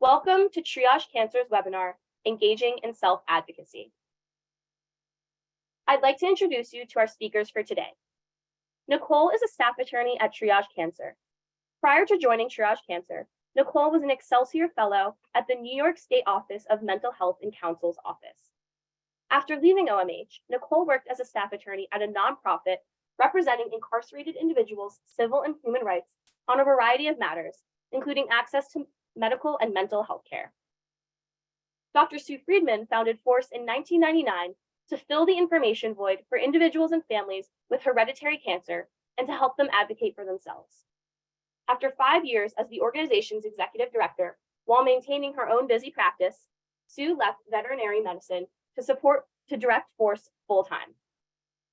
Welcome to Triage Cancer's webinar, Engaging in Self-Advocacy. I'd like to introduce you to our speakers for today. Nicole is a staff attorney at Triage Cancer. Prior to joining Triage Cancer, Nicole was an Excelsior Fellow at the New York State Office of Mental Health and Counsel's Office. After leaving OMH, Nicole worked as a staff attorney at a nonprofit representing incarcerated individuals' civil and human rights on a variety of matters, including access to medical and mental health care. Dr. Sue Friedman founded FORCE in 1999 to fill the information void for individuals and families with hereditary cancer and to help them advocate for themselves. After 5 years as the organization's executive director, while maintaining her own busy practice, Sue left veterinary medicine to direct FORCE full-time.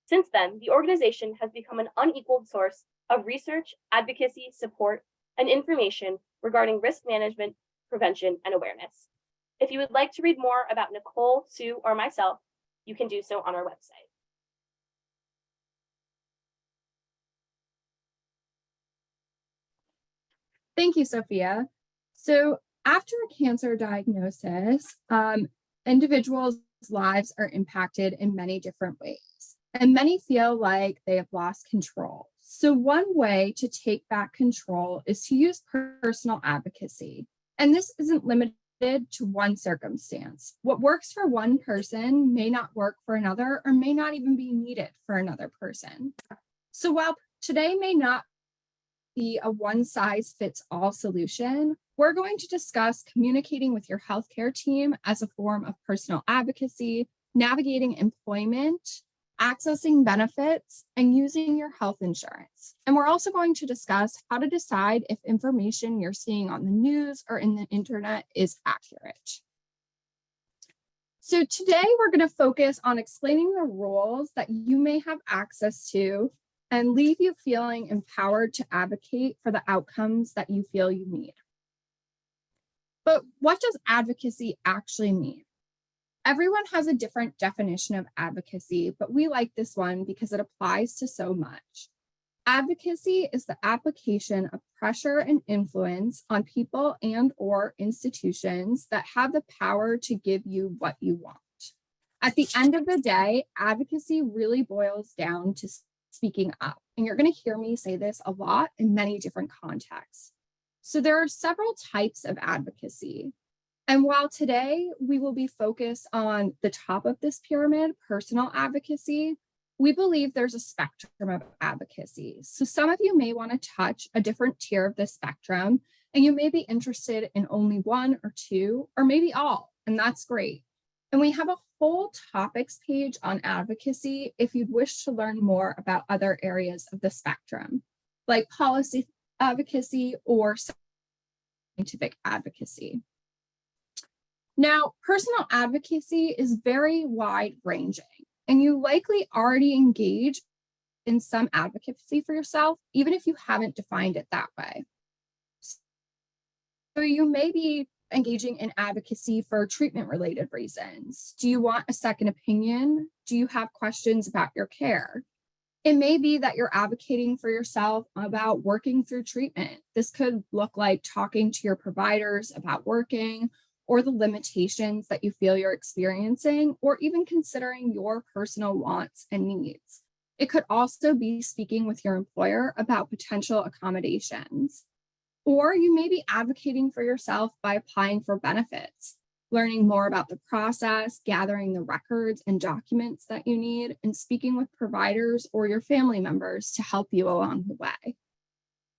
Since then, the organization has become an unequaled source of research, advocacy, support, and information regarding risk management, prevention, and awareness. If you would like to read more about Nicole, Sue, or myself, you can do so on our website. Thank you, Sophia. So after a cancer diagnosis, individuals' lives are impacted in many different ways, and many feel like they have lost control. So one way to take back control is to use personal advocacy. And this isn't limited to one circumstance. What works for one person may not work for another, or may not even be needed for another person. So while today may not be a one-size-fits-all solution, we're going to discuss communicating with your healthcare team as a form of personal advocacy, navigating employment, accessing benefits, and using your health insurance. And we're also going to discuss how to decide if information you're seeing on the news or in the internet is accurate. So today we're going to focus on explaining the rules that you may have access to and leave you feeling empowered to advocate for the outcomes that you feel you need. But what does advocacy actually mean? Everyone has a different definition of advocacy, but we like this one because it applies to so much. Advocacy is the application of pressure and influence on people and/or institutions that have the power to give you what you want. At the end of the day, advocacy really boils down to speaking up. And you're going to hear me say this a lot in many different contexts. So there are several types of advocacy. And while today we will be focused on the top of this pyramid, personal advocacy, we believe there's a spectrum of advocacy. So some of you may want to touch a different tier of the spectrum, and you may be interested in only one or two, or maybe all, and that's great. And we have a whole topics page on advocacy if you'd wish to learn more about other areas of the spectrum, like policy advocacy or scientific advocacy. Now, personal advocacy is very wide-ranging, and you likely already engage in some advocacy for yourself, even if you haven't defined it that way. So you may be engaging in advocacy for treatment-related reasons. Do you want a second opinion? Do you have questions about your care? It may be that you're advocating for yourself about working through treatment. This could look like talking to your providers about working, or the limitations that you feel you're experiencing, or even considering your personal wants and needs. It could also be speaking with your employer about potential accommodations. Or you may be advocating for yourself by applying for benefits, learning more about the process, gathering the records and documents that you need, and speaking with providers or your family members to help you along the way.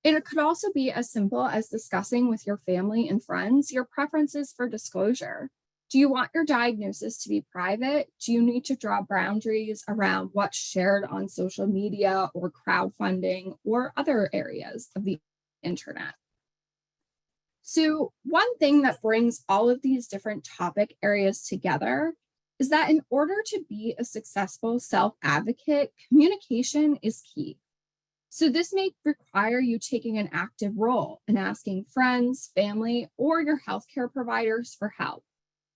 It could also be as simple as discussing with your family and friends your preferences for disclosure. Do you want your diagnosis to be private? Do you need to draw boundaries around what's shared on social media or crowdfunding or other areas of the internet? So one thing that brings all of these different topic areas together is that in order to be a successful self-advocate, communication is key. So this may require you taking an active role in asking friends, family, or your healthcare providers for help.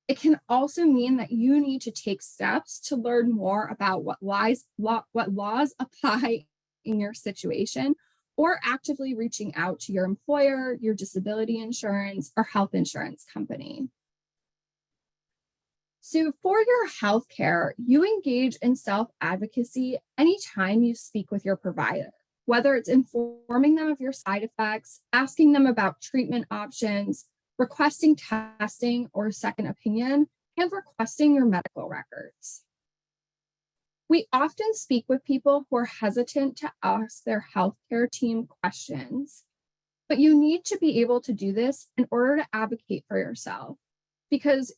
It can also mean that you need to take steps to learn more about what laws apply in your situation, or actively reaching out to your employer, your disability insurance, or health insurance company. So for your healthcare, you engage in self-advocacy anytime you speak with your provider, whether it's informing them of your side effects, asking them about treatment options, requesting testing or a second opinion, and requesting your medical records. We often speak with people who are hesitant to ask their healthcare team questions, but you need to be able to do this in order to advocate for yourself, because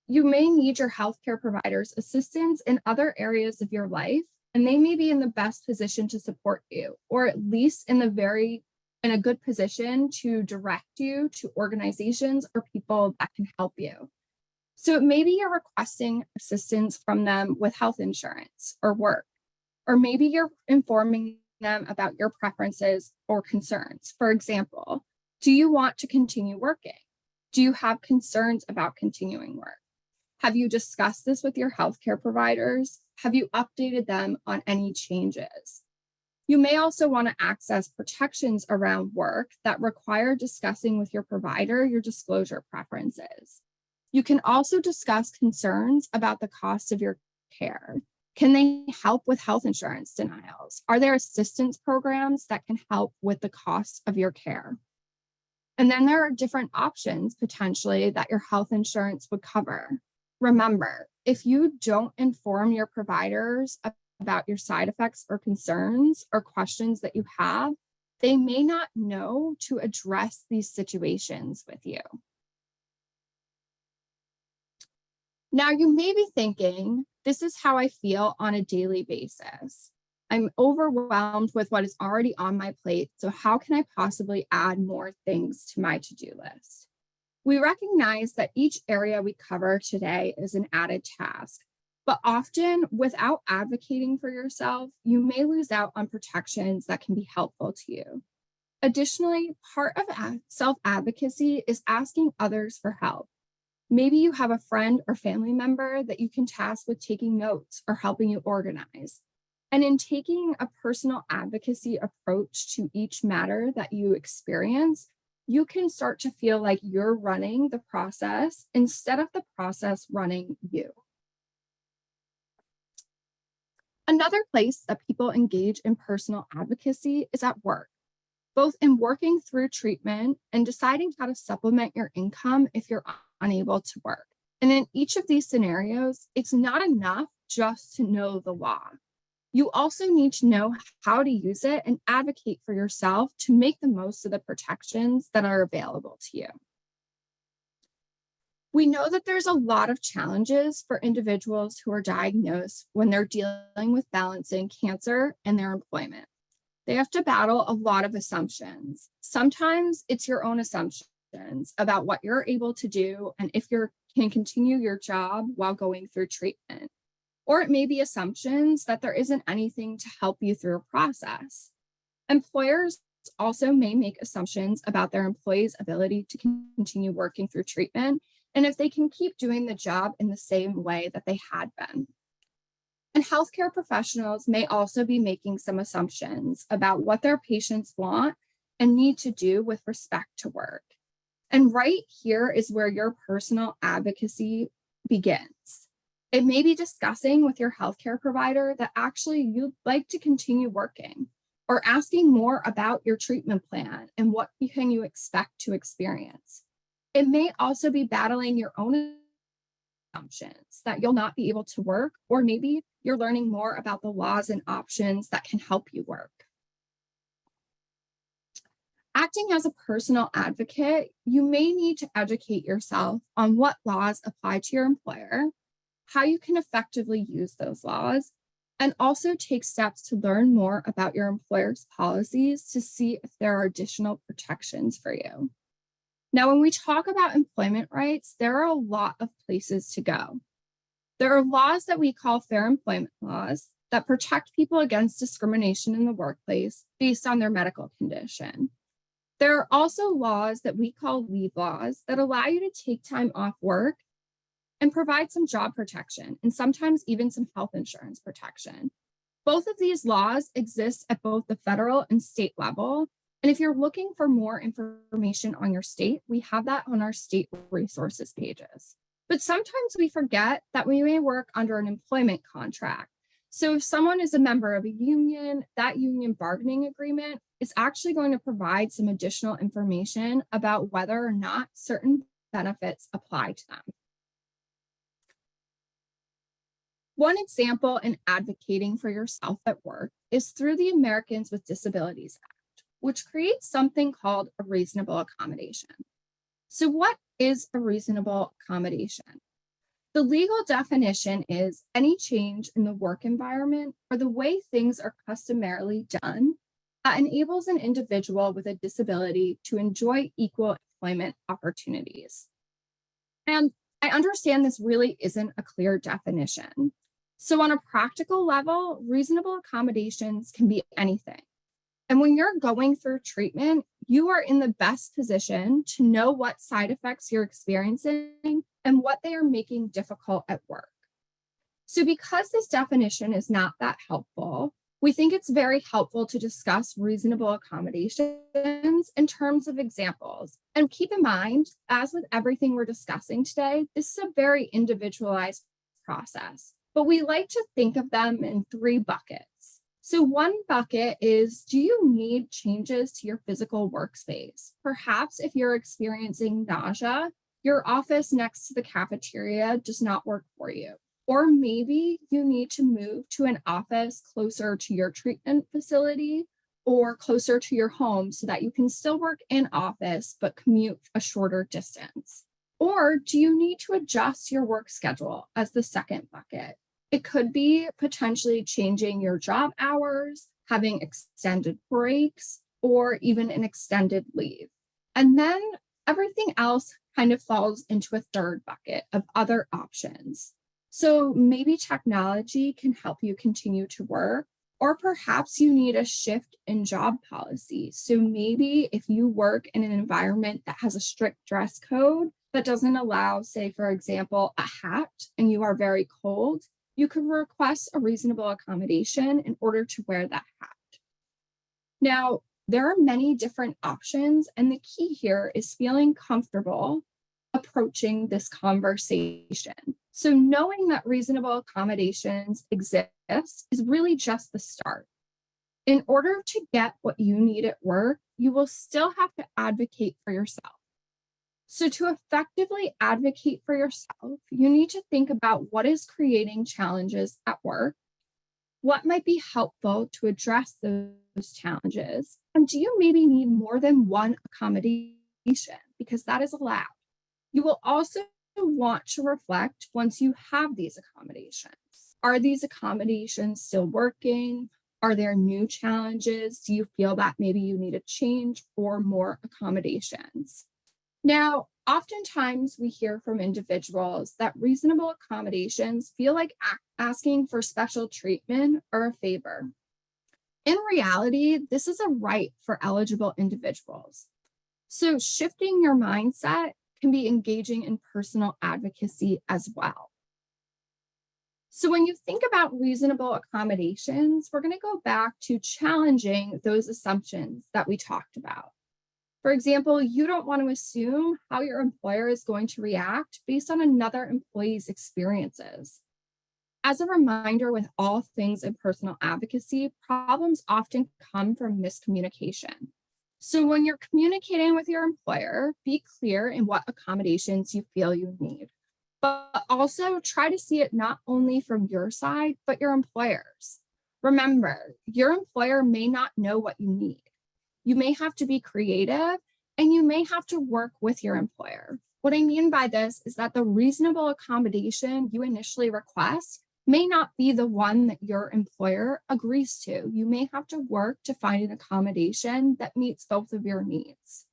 you may need your healthcare provider's assistance in other areas of your life, and they may be in the best position to support you, or at least in a good position to direct you to organizations or people that can help you. So maybe you're requesting assistance from them with health insurance or work, or maybe you're informing them about your preferences or concerns. For example, do you want to continue working? Do you have concerns about continuing work? Have you discussed this with your healthcare providers? Have you updated them on any changes? You may also want to access protections around work that require discussing with your provider your disclosure preferences. You can also discuss concerns about the cost of your care. Can they help with health insurance denials? Are there assistance programs that can help with the cost of your care? And then there are different options potentially that your health insurance would cover. Remember, if you don't inform your providers about your side effects or concerns or questions that you have, they may not know to address these situations with you. Now, you may be thinking, this is how I feel on a daily basis. I'm overwhelmed with what is already on my plate, so how can I possibly add more things to my to-do list? We recognize that each area we cover today is an added task, but often without advocating for yourself, you may lose out on protections that can be helpful to you. Additionally, part of self-advocacy is asking others for help. Maybe you have a friend or family member that you can task with taking notes or helping you organize. And in taking a personal advocacy approach to each matter that you experience, you can start to feel like you're running the process instead of the process running you. Another place that people engage in personal advocacy is at work, both in working through treatment and deciding how to supplement your income if you're unable to work. And in each of these scenarios, it's not enough just to know the law. You also need to know how to use it and advocate for yourself to make the most of the protections that are available to you. We know that there's a lot of challenges for individuals who are diagnosed when they're dealing with balancing cancer and their employment. They have to battle a lot of assumptions. Sometimes it's your own assumptions about what you're able to do and if you can continue your job while going through treatment. Or it may be assumptions that there isn't anything to help you through a process. Employers also may make assumptions about their employees' ability to continue working through treatment and if they can keep doing the job in the same way that they had been. And healthcare professionals may also be making some assumptions about what their patients want and need to do with respect to work. And right here is where your personal advocacy begins. It may be discussing with your healthcare provider that actually you'd like to continue working, or asking more about your treatment plan and what can you expect to experience. It may also be battling your own assumptions that you'll not be able to work, or maybe you're learning more about the laws and options that can help you work. Acting as a personal advocate, you may need to educate yourself on what laws apply to your employer, how you can effectively use those laws, and also take steps to learn more about your employer's policies to see if there are additional protections for you. Now, when we talk about employment rights, there are a lot of places to go. There are laws that we call fair employment laws that protect people against discrimination in the workplace based on their medical condition. There are also laws that we call leave laws that allow you to take time off work and provide some job protection and sometimes even some health insurance protection. Both of these laws exist at both the federal and state level. And if you're looking for more information on your state, we have that on our state resources pages. But sometimes we forget that we may work under an employment contract. So if someone is a member of a union, that union bargaining agreement is actually going to provide some additional information about whether or not certain benefits apply to them. One example in advocating for yourself at work is through the Americans with Disabilities Act, which creates something called a reasonable accommodation. So what is a reasonable accommodation? The legal definition is any change in the work environment or the way things are customarily done that enables an individual with a disability to enjoy equal employment opportunities. And I understand this really isn't a clear definition. So on a practical level, reasonable accommodations can be anything. And when you're going through treatment, you are in the best position to know what side effects you're experiencing and what they are making difficult at work. So because this definition is not that helpful, we think it's very helpful to discuss reasonable accommodations in terms of examples. And keep in mind, as with everything we're discussing today, this is a very individualized process, but we like to think of them in 3 buckets. So one bucket is, do you need changes to your physical workspace? Perhaps if you're experiencing nausea, your office next to the cafeteria does not work for you. Or maybe you need to move to an office closer to your treatment facility or closer to your home so that you can still work in office but commute a shorter distance. Or do you need to adjust your work schedule as the second bucket? It could be potentially changing your job hours, having extended breaks, or even an extended leave. And then everything else kind of falls into a third bucket of other options. So maybe technology can help you continue to work, or perhaps you need a shift in job policy. So maybe if you work in an environment that has a strict dress code that doesn't allow, say, for example, a hat, and you are very cold, you can request a reasonable accommodation in order to wear that hat. Now, there are many different options, and the key here is feeling comfortable approaching this conversation. So knowing that reasonable accommodations exist is really just the start. In order to get what you need at work, you will still have to advocate for yourself. So to effectively advocate for yourself, you need to think about what is creating challenges at work, what might be helpful to address those challenges, and do you maybe need more than one accommodation? Because that is allowed. You will also want to reflect once you have these accommodations. Are these accommodations still working? Are there new challenges? Do you feel that maybe you need a change or more accommodations? Now, oftentimes we hear from individuals that reasonable accommodations feel like asking for special treatment or a favor. In reality, this is a right for eligible individuals. So shifting your mindset can be engaging in personal advocacy as well. So when you think about reasonable accommodations, we're going to go back to challenging those assumptions that we talked about. For example, you don't want to assume how your employer is going to react based on another employee's experiences. As a reminder, with all things in personal advocacy, problems often come from miscommunication. So when you're communicating with your employer, be clear in what accommodations you feel you need, but also try to see it not only from your side, but your employer's. Remember, your employer may not know what you need. You may have to be creative, and you may have to work with your employer. What I mean by this is that the reasonable accommodation you initially request may not be the one that your employer agrees to. You may have to work to find an accommodation that meets both of your needs.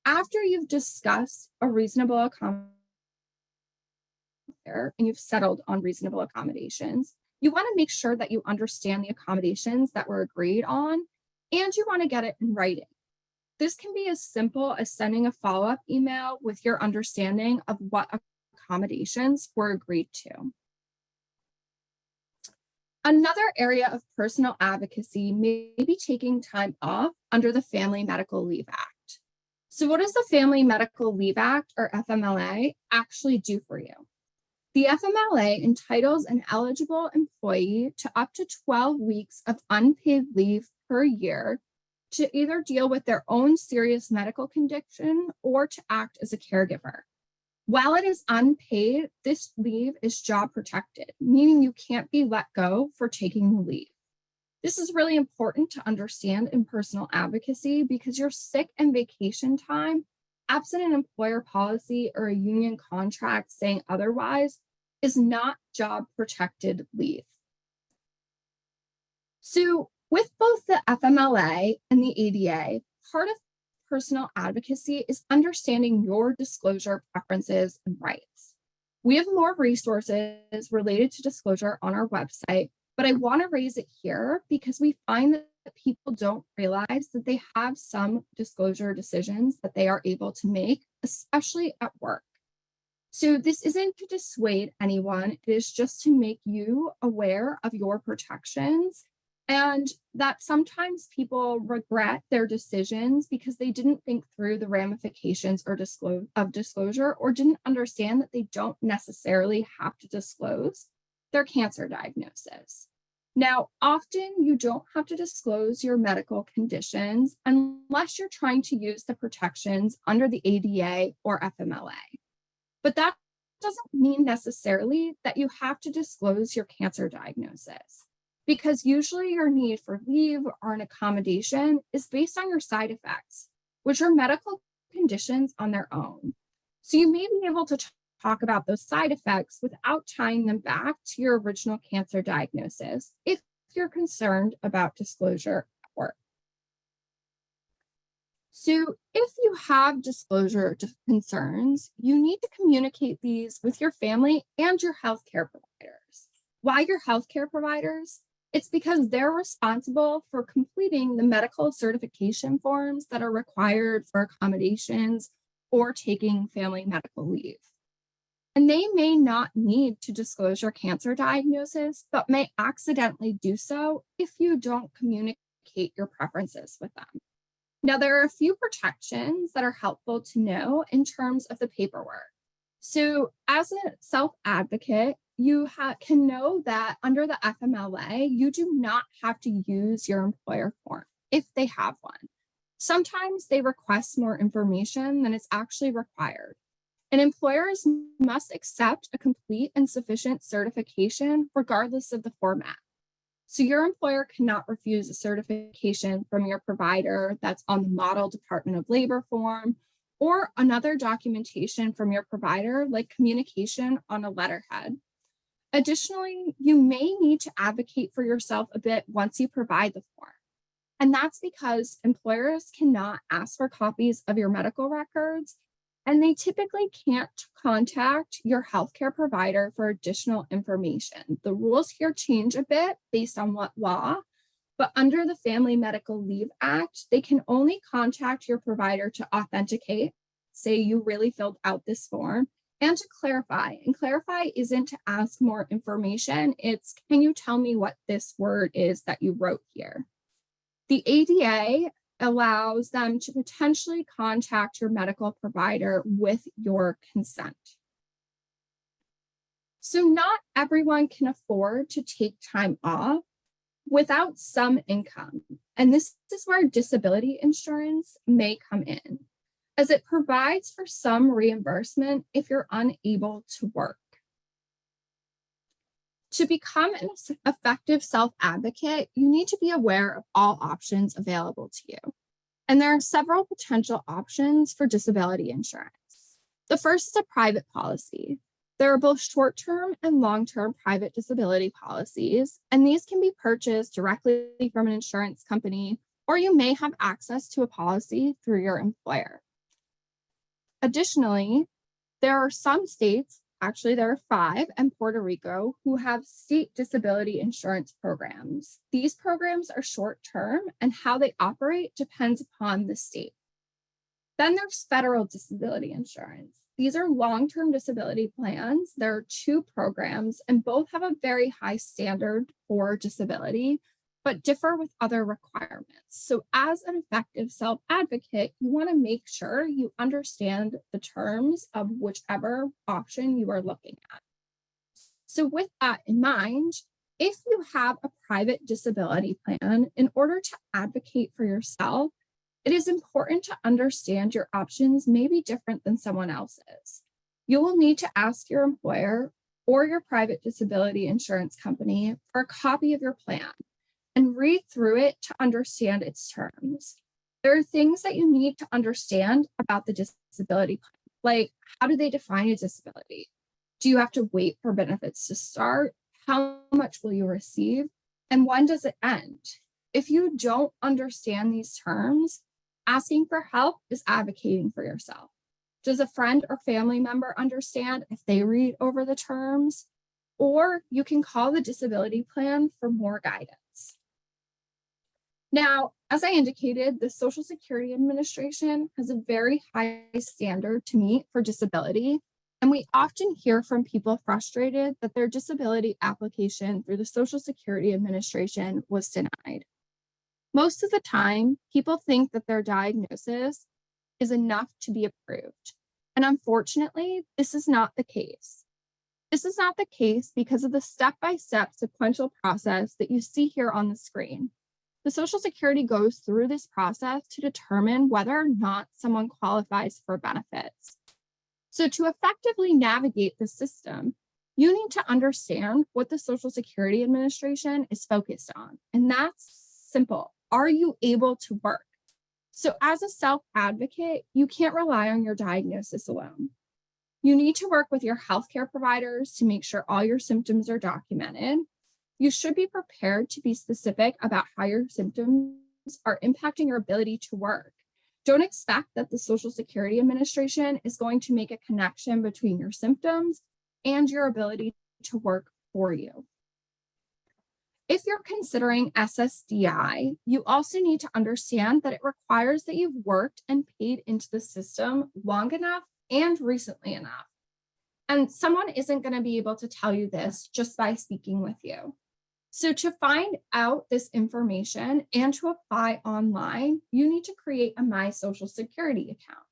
After you've discussed a reasonable accommodation and you've settled on reasonable accommodations, you want to make sure that you understand the accommodations that were agreed on, and you want to get it in writing. This can be as simple as sending a follow-up email with your understanding of what accommodations were agreed to. Another area of personal advocacy may be taking time off under the Family Medical Leave Act. So, what does the Family Medical Leave Act, or FMLA, actually do for you? The FMLA entitles an eligible employee to up to 12 weeks of unpaid leave per year to either deal with their own serious medical condition or to act as a caregiver. While it is unpaid, this leave is job protected, meaning you can't be let go for taking the leave. This is really important to understand in personal advocacy because your sick and vacation time, absent an employer policy or a union contract saying otherwise, is not job protected leave. So, with both the FMLA and the ADA, part of personal advocacy is understanding your disclosure preferences and rights. We have more resources related to disclosure on our website, but I want to raise it here because we find that people don't realize that they have some disclosure decisions that they are able to make, especially at work. So this isn't to dissuade anyone, it is just to make you aware of your protections and that sometimes people regret their decisions because they didn't think through the ramifications of disclosure or didn't understand that they don't necessarily have to disclose their cancer diagnosis. Now, often you don't have to disclose your medical conditions unless you're trying to use the protections under the ADA or FMLA. But that doesn't mean necessarily that you have to disclose your cancer diagnosis, because usually your need for leave or an accommodation is based on your side effects, which are medical conditions on their own. So you may be able to talk about those side effects without tying them back to your original cancer diagnosis if you're concerned about disclosure at work. So if you have disclosure concerns, you need to communicate these with your family and your healthcare providers. Why your healthcare providers? It's because they're responsible for completing the medical certification forms that are required for accommodations or taking family medical leave. And they may not need to disclose your cancer diagnosis, but may accidentally do so if you don't communicate your preferences with them. Now, there are a few protections that are helpful to know in terms of the paperwork. So as a self-advocate, you can know that under the FMLA, you do not have to use your employer form if they have one. Sometimes they request more information than is actually required. And employers must accept a complete and sufficient certification regardless of the format. So your employer cannot refuse a certification from your provider that's on the Model Department of Labor form or another documentation from your provider like communication on a letterhead. Additionally, you may need to advocate for yourself a bit once you provide the form. And that's because employers cannot ask for copies of your medical records, and they typically can't contact your healthcare provider for additional information. The rules here change a bit based on what law, but under the Family Medical Leave Act, they can only contact your provider to authenticate, say you really filled out this form, and to clarify. And clarify isn't to ask more information, it's can you tell me what this word is that you wrote here? The ADA allows them to potentially contact your medical provider with your consent. So not everyone can afford to take time off without some income. And this is where disability insurance may come in, as it provides for some reimbursement if you're unable to work. To become an effective self-advocate, you need to be aware of all options available to you. And there are several potential options for disability insurance. The first is a private policy. There are both short-term and long-term private disability policies, and these can be purchased directly from an insurance company, or you may have access to a policy through your employer. Additionally, there are some states, actually there are 5, and Puerto Rico, who have state disability insurance programs. These programs are short-term, and how they operate depends upon the state. Then there's federal disability insurance. These are long-term disability plans. There are two programs, and both have a very high standard for disability, but differ with other requirements. So as an effective self-advocate, you want to make sure you understand the terms of whichever option you are looking at. So with that in mind, if you have a private disability plan, in order to advocate for yourself, it is important to understand your options may be different than someone else's. You will need to ask your employer or your private disability insurance company for a copy of your plan and read through it to understand its terms. There are things that you need to understand about the disability plan, like how do they define a disability? Do you have to wait for benefits to start? How much will you receive? And when does it end? If you don't understand these terms, asking for help is advocating for yourself. Does a friend or family member understand if they read over the terms? Or you can call the disability plan for more guidance. Now, as I indicated, the Social Security Administration has a very high standard to meet for disability, and we often hear from people frustrated that their disability application through the Social Security Administration was denied. Most of the time, people think that their diagnosis is enough to be approved. And unfortunately, this is not the case. This is not the case because of the step-by-step sequential process that you see here on the screen. The Social Security goes through this process to determine whether or not someone qualifies for benefits. So to effectively navigate the system, you need to understand what the Social Security Administration is focused on. And that's simple. Are you able to work? So as a self-advocate, you can't rely on your diagnosis alone. You need to work with your healthcare providers to make sure all your symptoms are documented. You should be prepared to be specific about how your symptoms are impacting your ability to work. Don't expect that the Social Security Administration is going to make a connection between your symptoms and your ability to work for you. If you're considering SSDI, you also need to understand that it requires that you've worked and paid into the system long enough and recently enough. And someone isn't going to be able to tell you this just by speaking with you. So to find out this information and to apply online, you need to create a My Social Security account.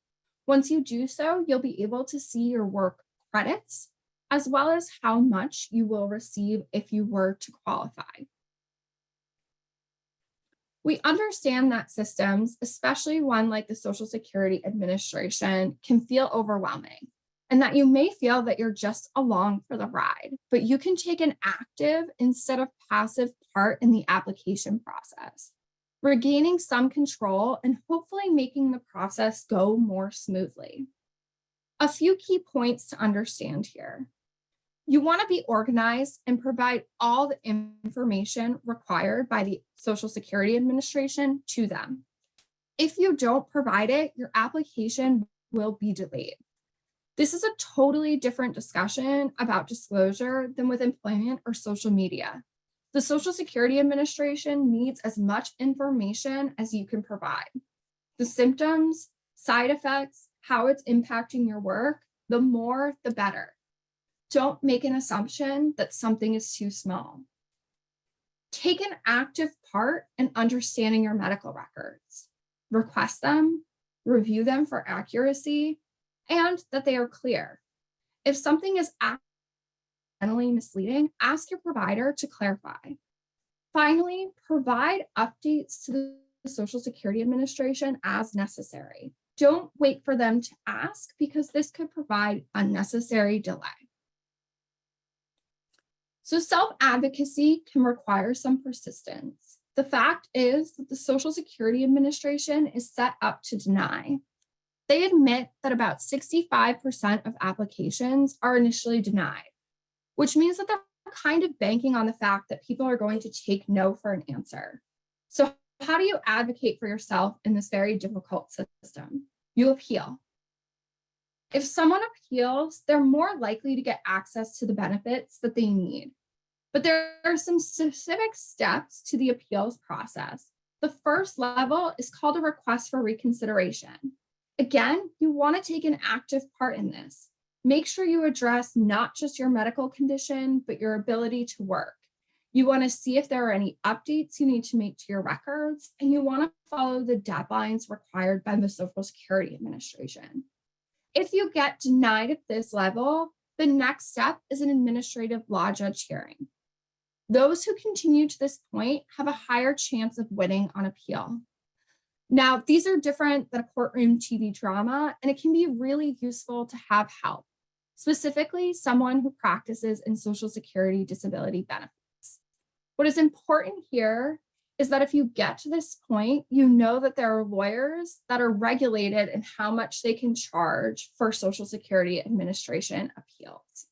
Once you do so, you'll be able to see your work credits, as well as how much you will receive if you were to qualify. We understand that systems, especially one like the Social Security Administration, can feel overwhelming, and that you may feel that you're just along for the ride, but you can take an active instead of passive part in the application process, regaining some control and hopefully making the process go more smoothly. A few key points to understand here. You want to be organized and provide all the information required by the Social Security Administration to them. If you don't provide it, your application will be delayed. This is a totally different discussion about disclosure than with employment or social media. The Social Security Administration needs as much information as you can provide. The symptoms, side effects, how it's impacting your work, the more, the better. Don't make an assumption that something is too small. Take an active part in understanding your medical records. Request them, review them for accuracy, and that they are clear. If something is accidentally misleading, ask your provider to clarify. Finally, provide updates to the Social Security Administration as necessary. Don't wait for them to ask because this could provide unnecessary delay. So self-advocacy can require some persistence. The fact is that the Social Security Administration is set up to deny. They admit that about 65% of applications are initially denied, which means that they're kind of banking on the fact that people are going to take no for an answer. So how do you advocate for yourself in this very difficult system? You appeal. If someone appeals, they're more likely to get access to the benefits that they need. But there are some specific steps to the appeals process. The first level is called a request for reconsideration. Again, you want to take an active part in this. Make sure you address not just your medical condition, but your ability to work. You want to see if there are any updates you need to make to your records, and you want to follow the deadlines required by the Social Security Administration. If you get denied at this level, the next step is an administrative law judge hearing. Those who continue to this point have a higher chance of winning on appeal. Now, these are different than a courtroom TV drama, and it can be really useful to have help, specifically someone who practices in Social Security disability benefits. What is important here is that if you get to this point, you know that there are lawyers that are regulated in how much they can charge for Social Security Administration appeals.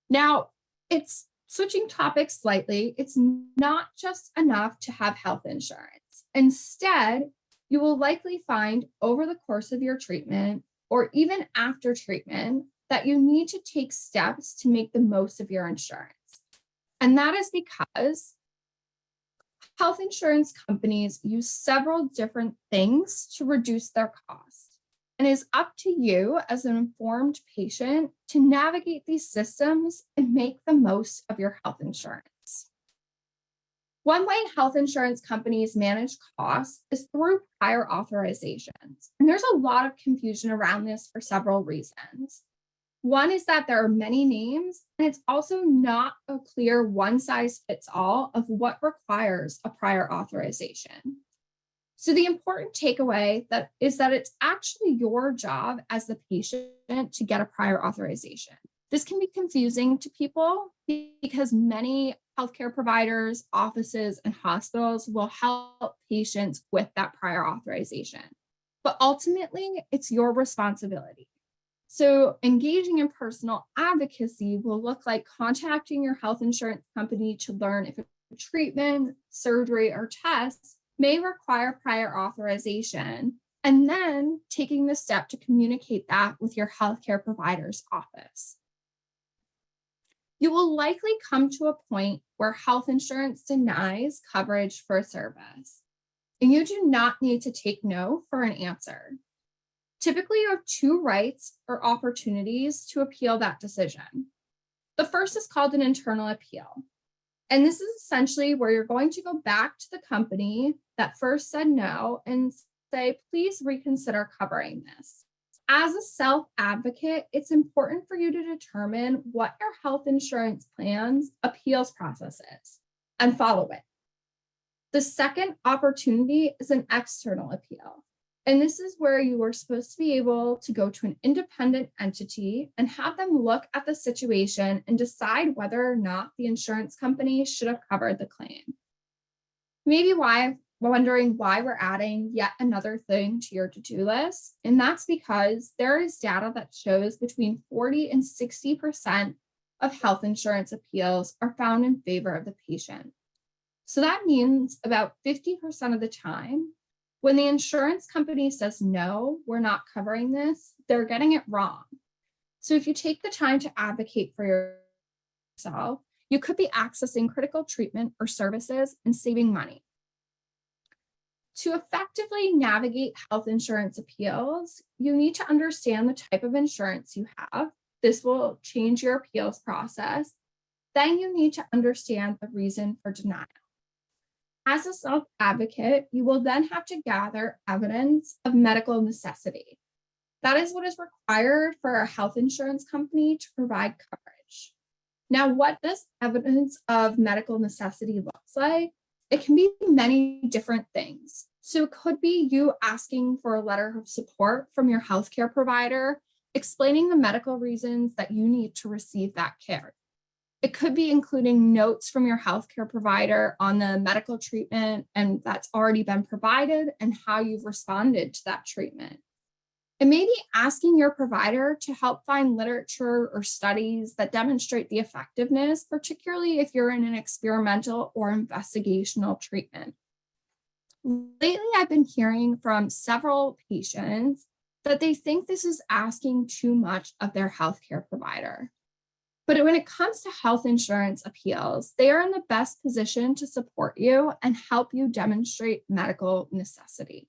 Now, it's switching topics slightly. It's not just enough to have health insurance. Instead, you will likely find over the course of your treatment or even after treatment that you need to take steps to make the most of your insurance. And that is because health insurance companies use several different things to reduce their costs. And it is up to you as an informed patient to navigate these systems and make the most of your health insurance. One way health insurance companies manage costs is through prior authorizations. And there's a lot of confusion around this for several reasons. One is that there are many names, and it's also not a clear one size fits all of what requires a prior authorization. So the important takeaway is that it's actually your job as the patient to get a prior authorization. This can be confusing to people because many healthcare providers, offices, and hospitals will help patients with that prior authorization. But ultimately, it's your responsibility. So engaging in personal advocacy will look like contacting your health insurance company to learn if a treatment, surgery, or tests may require prior authorization, and then taking the step to communicate that with your healthcare provider's office. You will likely come to a point where health insurance denies coverage for a service, and you do not need to take no for an answer. Typically, you have two rights or opportunities to appeal that decision. The first is called an internal appeal. And this is essentially where you're going to go back to the company that first said no and say, please reconsider covering this. As a self-advocate, it's important for you to determine what your health insurance plan's appeals process is and follow it. The second opportunity is an external appeal. And this is where you are supposed to be able to go to an independent entity and have them look at the situation and decide whether or not the insurance company should have covered the claim. Maybe wondering why we're adding yet another thing to your to-do list. And that's because there is data that shows between 40 and 60% of health insurance appeals are found in favor of the patient. So that means about 50% of the time, when the insurance company says, no, we're not covering this, they're getting it wrong. So if you take the time to advocate for yourself, you could be accessing critical treatment or services and saving money. To effectively navigate health insurance appeals, you need to understand the type of insurance you have. This will change your appeals process. Then you need to understand the reason for denial. As a self-advocate, you will then have to gather evidence of medical necessity. That is what is required for a health insurance company to provide coverage. Now, what this evidence of medical necessity looks like, it can be many different things. So it could be you asking for a letter of support from your healthcare provider, explaining the medical reasons that you need to receive that care. It could be including notes from your healthcare provider on the medical treatment and that's already been provided and how you've responded to that treatment. It may be asking your provider to help find literature or studies that demonstrate the effectiveness, particularly if you're in an experimental or investigational treatment. Lately, I've been hearing from several patients that they think this is asking too much of their healthcare provider. But when it comes to health insurance appeals, they are in the best position to support you and help you demonstrate medical necessity.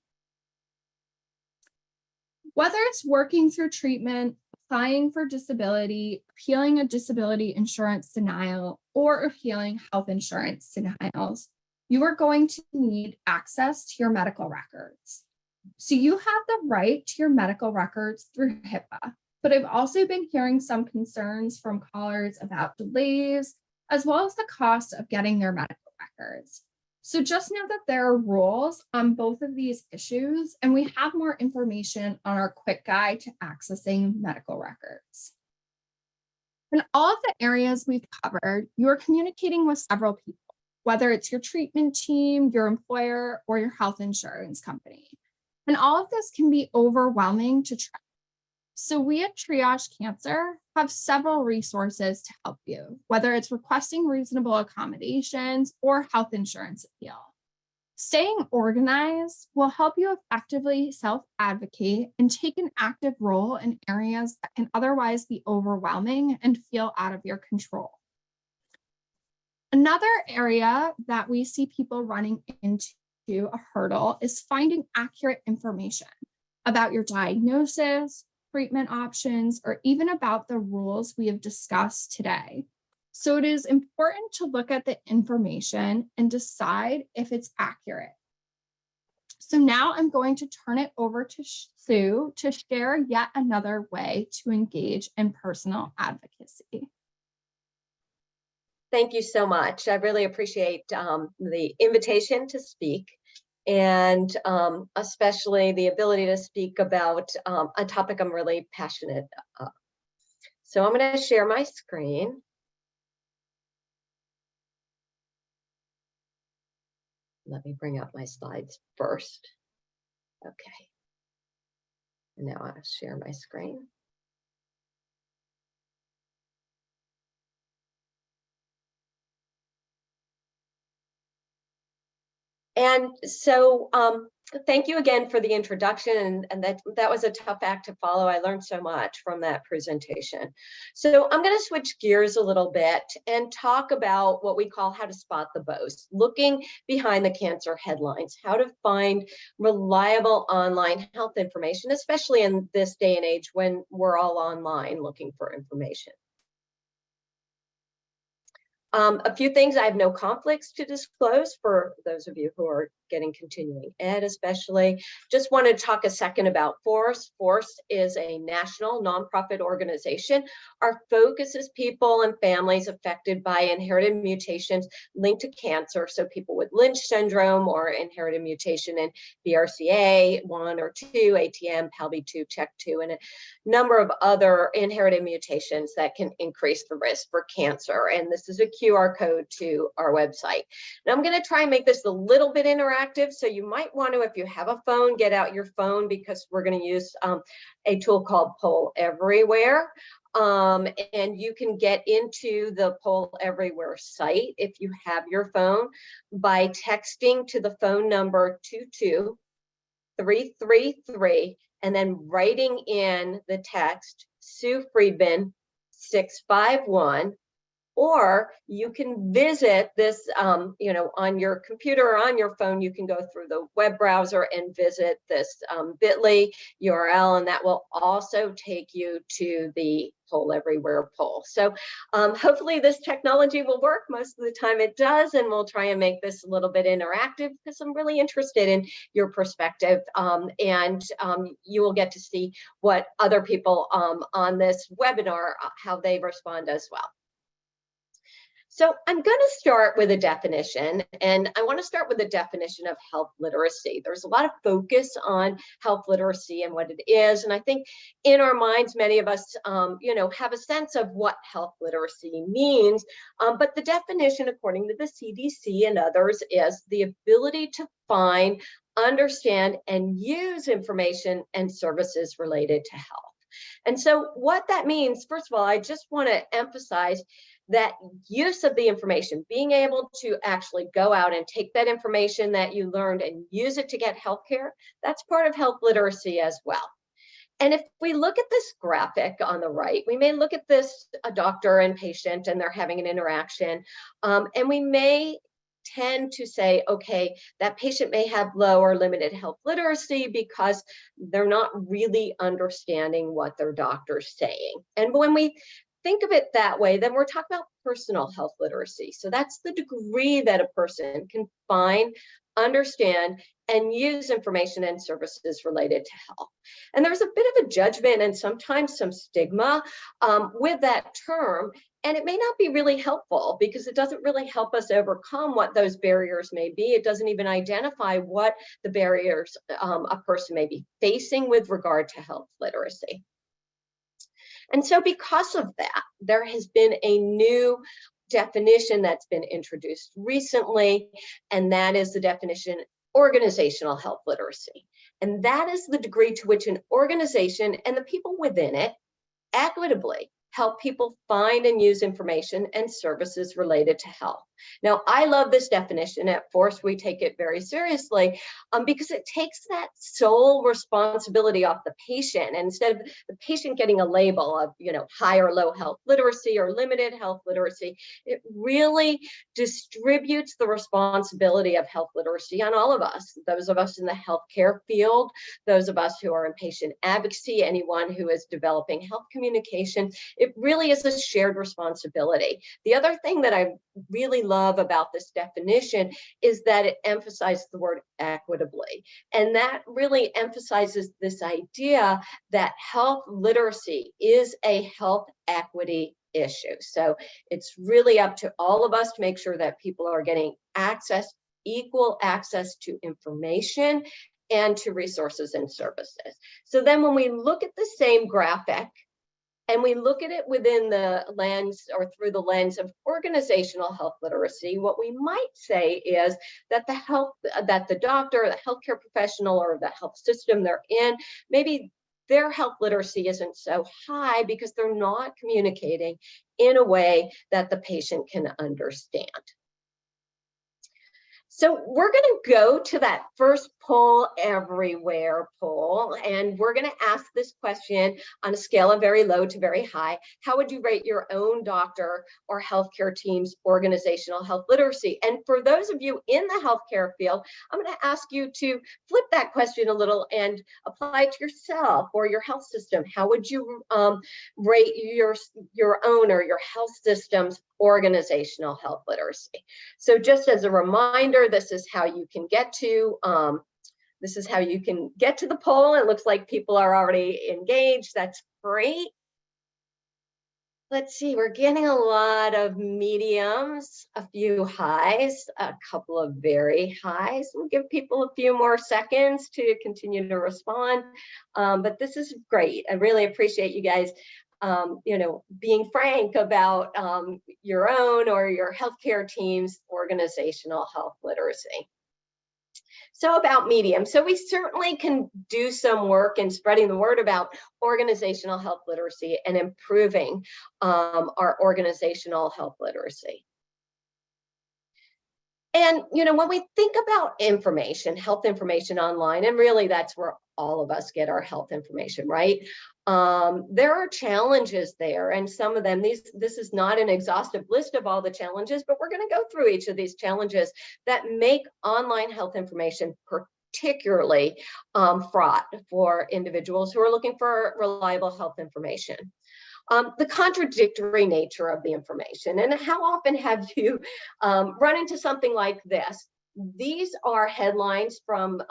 Whether it's working through treatment, applying for disability, appealing a disability insurance denial, or appealing health insurance denials, you are going to need access to your medical records. So you have the right to your medical records through HIPAA, but I've also been hearing some concerns from callers about delays, as well as the cost of getting their medical records. So just know that there are rules on both of these issues, and we have more information on our quick guide to accessing medical records. In all of the areas we've covered, you're communicating with several people, whether it's your treatment team, your employer, or your health insurance company. And all of this can be overwhelming to track. So we at Triage Cancer have several resources to help you, whether it's requesting reasonable accommodations or health insurance appeal. Staying organized will help you effectively self-advocate and take an active role in areas that can otherwise be overwhelming and feel out of your control. Another area that we see people running into a hurdle is finding accurate information about your diagnosis, treatment options, or even about the rules we have discussed today. So it is important to look at the information and decide if it's accurate. So now I'm going to turn it over to Sue to share yet another way to engage in personal advocacy. Thank you so much. I really appreciate the invitation to speak, and especially the ability to speak about a topic I'm really passionate about. So I'm going to share my screen. Let me bring up my slides first. Okay. And now I'll share my screen. And so thank you again for the introduction, and that was a tough act to follow. I learned so much from that presentation. So I'm going to switch gears a little bit and talk about what we call how to spot the boast, looking behind the cancer headlines, how to find reliable online health information, especially in this day and age when we're all online looking for information. A few things: I have no conflicts to disclose for those of you who are getting continuing ed, especially. Just want to talk a second about FORCE. FORCE is a national nonprofit organization. Our focus is people and families affected by inherited mutations linked to cancer. So people with Lynch syndrome or inherited mutation in BRCA1 or 2, ATM, PALB2, CHEK2, and a number of other inherited mutations that can increase the risk for cancer. And this is a QR code to our website. Now I'm going to try and make this a little bit interactive, so you might want to, if you have a phone, get out your phone, because we're going to use a tool called Poll Everywhere. And you can get into the Poll Everywhere site if you have your phone by texting to the phone number 22333 and then writing in the text Sue Friedman 651. Or you can visit this, on your computer or on your phone. You can go through the web browser and visit this bit.ly URL, and that will also take you to the Poll Everywhere poll. So hopefully this technology will work. Most of the time it does, and we'll try and make this a little bit interactive because I'm really interested in your perspective, and you will get to see what other people on this webinar, how they respond as well. So I'm going to start with a definition, and I want to start with a definition of health literacy. There's a lot of focus on health literacy and what it is, and I think in our minds, many of us, have a sense of what health literacy means, but the definition, according to the CDC and others, is the ability to find, understand, and use information and services related to health. And so what that means, first of all, I just want to emphasize that use of the information, being able to actually go out and take that information that you learned and use it to get healthcare, that's part of health literacy as well. And if we look at this graphic on the right, we may look at this, a doctor and patient, and they're having an interaction, and we may tend to say, okay, that patient may have low or limited health literacy because they're not really understanding what their doctor's saying. And when we think of it that way, then we're talking about personal health literacy. So that's the degree that a person can find, understand, and use information and services related to health. And there's a bit of a judgment and sometimes some stigma with that term. And it may not be really helpful because it doesn't really help us overcome what those barriers may be. It doesn't even identify what the barriers a person may be facing with regard to health literacy. And so because of that, there has been a new definition that's been introduced recently, and that is the definition organizational health literacy. And that is the degree to which an organization and the people within it equitably help people find and use information and services related to health. Now, I love this definition. At Force, we take it very seriously because it takes that sole responsibility off the patient. And instead of the patient getting a label of, high or low health literacy or limited health literacy, it really distributes the responsibility of health literacy on all of us, those of us in the healthcare field, those of us who are in patient advocacy, anyone who is developing health communication. It really is a shared responsibility. The other thing that I really love about this definition is that it emphasizes the word equitably. And that really emphasizes this idea that health literacy is a health equity issue. So it's really up to all of us to make sure that people are getting equal access to information and to resources and services. So then when we look at the same graphic, and we look at it within the lens or through the lens of organizational health literacy, what we might say is that the doctor, the healthcare professional, or the health system they're in, maybe their health literacy isn't so high because they're not communicating in a way that the patient can understand. So we're going to go to that first poll everywhere poll, and we're going to ask this question on a scale of very low to very high. How would you rate your own doctor or healthcare team's organizational health literacy? And for those of you in the healthcare field, I'm going to ask you to flip that question a little and apply it to yourself or your health system. How would you rate your own or your health system's organizational health literacy? So just as a reminder, this is how you can get to the poll. It looks like people are already engaged. That's great. Let's see, we're getting a lot of mediums, a few highs, a couple of very highs. We'll give people a few more seconds to continue to respond. But this is great. I really appreciate you guys being frank about your own or your healthcare team's organizational health literacy. So about medium. So we certainly can do some work in spreading the word about organizational health literacy and improving our organizational health literacy. And, when we think about information, health information online, and really that's where all of us get our health information, right? There are challenges there, and some of them, this is not an exhaustive list of all the challenges, but we're going to go through each of these challenges that make online health information particularly fraught for individuals who are looking for reliable health information. The contradictory nature of the information. And how often have you run into something like this? These are headlines from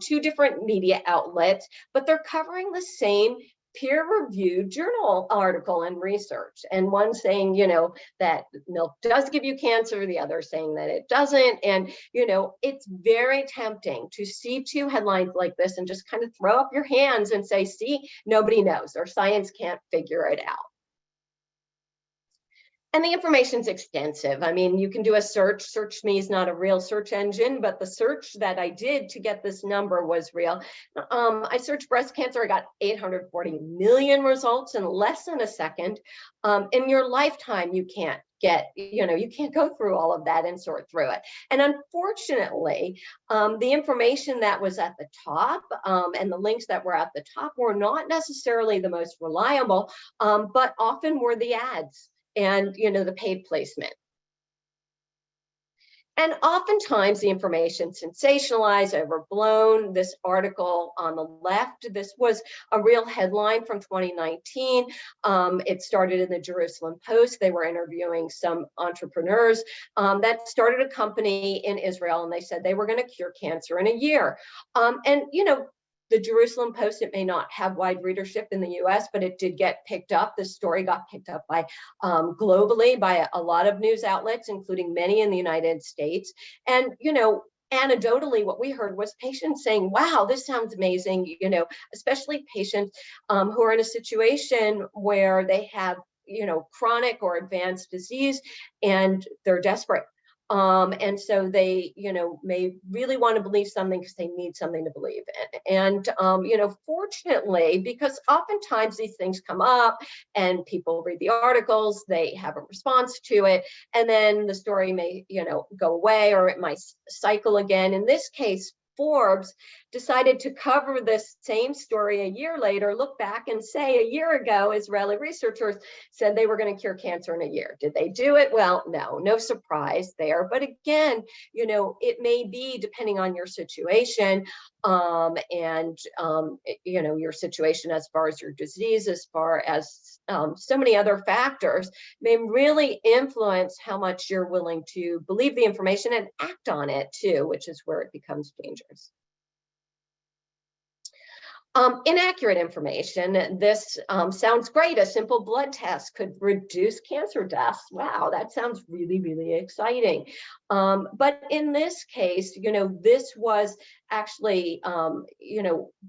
two different media outlets, but they're covering the same peer-reviewed journal article and research. And one saying, that milk does give you cancer, the other saying that it doesn't. And, it's very tempting to see two headlines like this and just kind of throw up your hands and say, see, nobody knows, or science can't figure it out. And the information's extensive. I mean, you can do a search. SearchMe is not a real search engine, but the search that I did to get this number was real. I searched breast cancer. I got 840 million results in less than a second. In your lifetime, you can't you can't go through all of that and sort through it. And unfortunately, the information that was at the top and the links that were at the top were not necessarily the most reliable, but often were the ads and the paid placement. And oftentimes the information sensationalized, overblown. This article on the left, this was a real headline from 2019. It started in the Jerusalem Post. They were interviewing some entrepreneurs that started a company in Israel, and they said they were going to cure cancer in a year. And the Jerusalem Post, it may not have wide readership in the US, but it did get picked up. This story got picked up by globally by a lot of news outlets, including many in the United States. And, anecdotally, what we heard was patients saying, wow, this sounds amazing, especially patients who are in a situation where they have, chronic or advanced disease and they're desperate. And so they, may really want to believe something because they need something to believe in. And, fortunately, because oftentimes these things come up and people read the articles, they have a response to it, and then the story may, go away, or it might cycle again. In this case, Forbes decided to cover this same story a year later, look back and say a year ago, Israeli researchers said they were going to cure cancer in a year. Did they do it? Well, no surprise there. But again, it may be depending on your situation and, your situation as far as your disease, as far as so many other factors may really influence how much you're willing to believe the information and act on it too, which is where it becomes dangerous. Inaccurate information. This sounds great. A simple blood test could reduce cancer deaths. Wow, that sounds really, really exciting. But in this case, this was actually,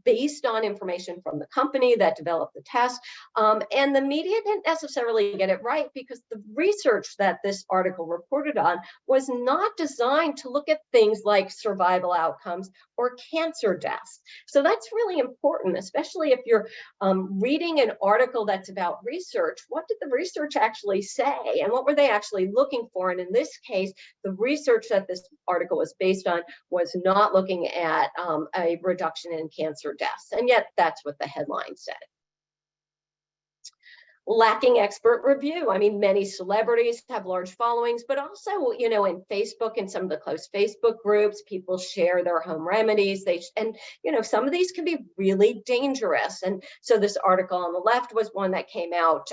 based on information from the company that developed the test. And the media didn't necessarily get it right because the research that this article reported on was not designed to look at things like survival outcomes or cancer deaths. So that's really important, especially if you're reading an article that's about research. What did the research actually say? And what were they actually looking for? And in this case, the research that this article was based on was not looking at a reduction in cancer deaths. And yet that's what the headline said. Lacking expert review. I mean, many celebrities have large followings, but also, in Facebook and some of the close Facebook groups, people share their home remedies. Some of these can be really dangerous. And so this article on the left was one that came out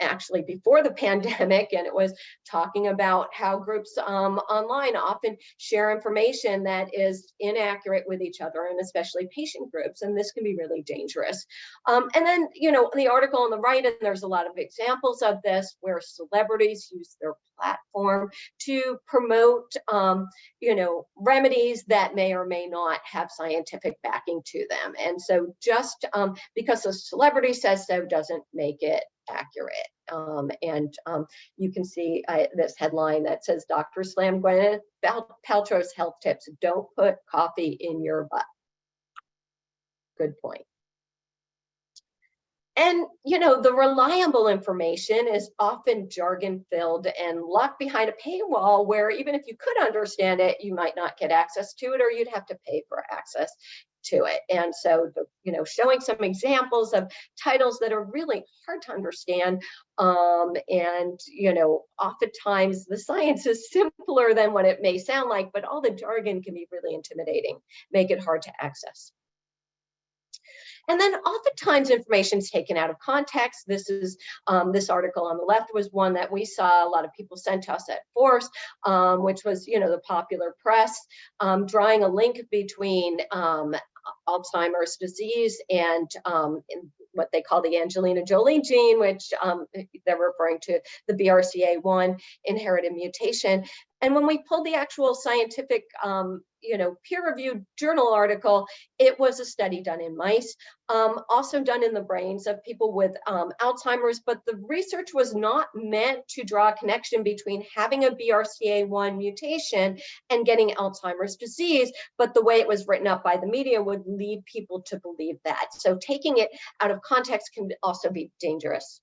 actually before the pandemic, and it was talking about how groups online often share information that is inaccurate with each other, and especially patient groups, and this can be really dangerous. And then, the article on the right, and there's a lot of examples of this where celebrities use their platform to promote, remedies that may or may not have scientific backing to them. And so just because a celebrity says so doesn't make it accurate. You can see this headline that says, "Doctors slam Gwyneth Paltrow's health tips. Don't put coffee in your butt." Good point. And, the reliable information is often jargon filled and locked behind a paywall where even if you could understand it, you might not get access to it, or you'd have to pay for access to it. And so, showing some examples of titles that are really hard to understand. Oftentimes the science is simpler than what it may sound like, but all the jargon can be really intimidating, make it hard to access. And then oftentimes information is taken out of context. This article on the left was one that we saw a lot of people sent to us at Force, which was, the popular press, drawing a link between Alzheimer's disease and what they call the Angelina Jolie gene, which they're referring to the BRCA1 inherited mutation. And when we pulled the actual scientific, peer-reviewed journal article, it was a study done in mice, also done in the brains of people with Alzheimer's, but the research was not meant to draw a connection between having a BRCA1 mutation and getting Alzheimer's disease, but the way it was written up by the media would lead people to believe that. So taking it out of context can also be dangerous.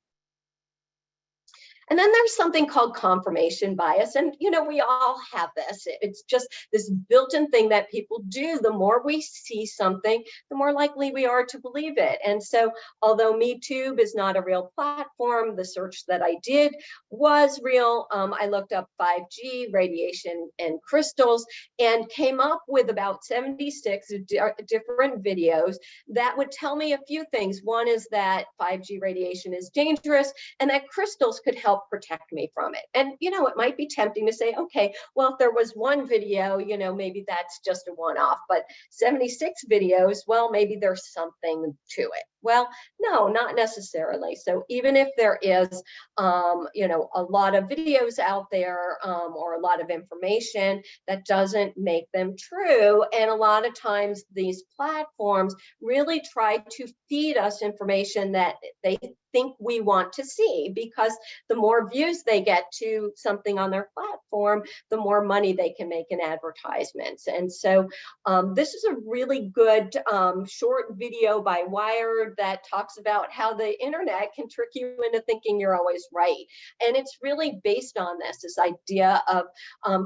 And then there's something called confirmation bias. And, we all have this. It's just this built-in thing that people do. The more we see something, the more likely we are to believe it. And so, although MeTube is not a real platform, the search that I did was real. I looked up 5G, radiation, and crystals, and came up with about 76 different videos that would tell me a few things. One is that 5G radiation is dangerous, and that crystals could help protect me from it. And, it might be tempting to say, okay, well, if there was one video, maybe that's just a one-off, but 76 videos, well, maybe there's something to it. Well, no, not necessarily. So even if there is, a lot of videos out there or a lot of information, that doesn't make them true. And a lot of times these platforms really try to feed us information that they think we want to see, because the more views they get to something on their platform, the more money they can make in advertisements. And so this is a really good short video by Wired that talks about how the internet can trick you into thinking you're always right. And it's really based on this idea of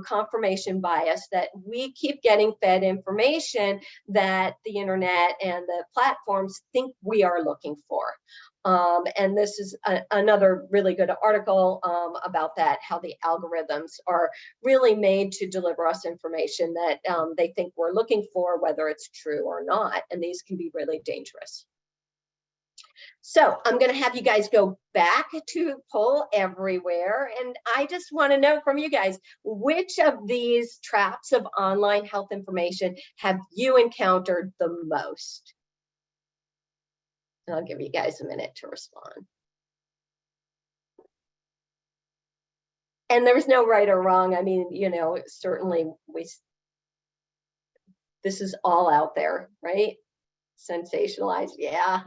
confirmation bias, that we keep getting fed information that the internet and the platforms think we are looking for. And this is another really good article about that, how the algorithms are really made to deliver us information that they think we're looking for, whether it's true or not. And these can be really dangerous. So I'm going to have you guys go back to Poll Everywhere. And I just want to know from you guys, which of these traps of online health information have you encountered the most? I'll give you guys a minute to respond. And there's no right or wrong. I mean, certainly this is all out there, right? Sensationalized, yeah.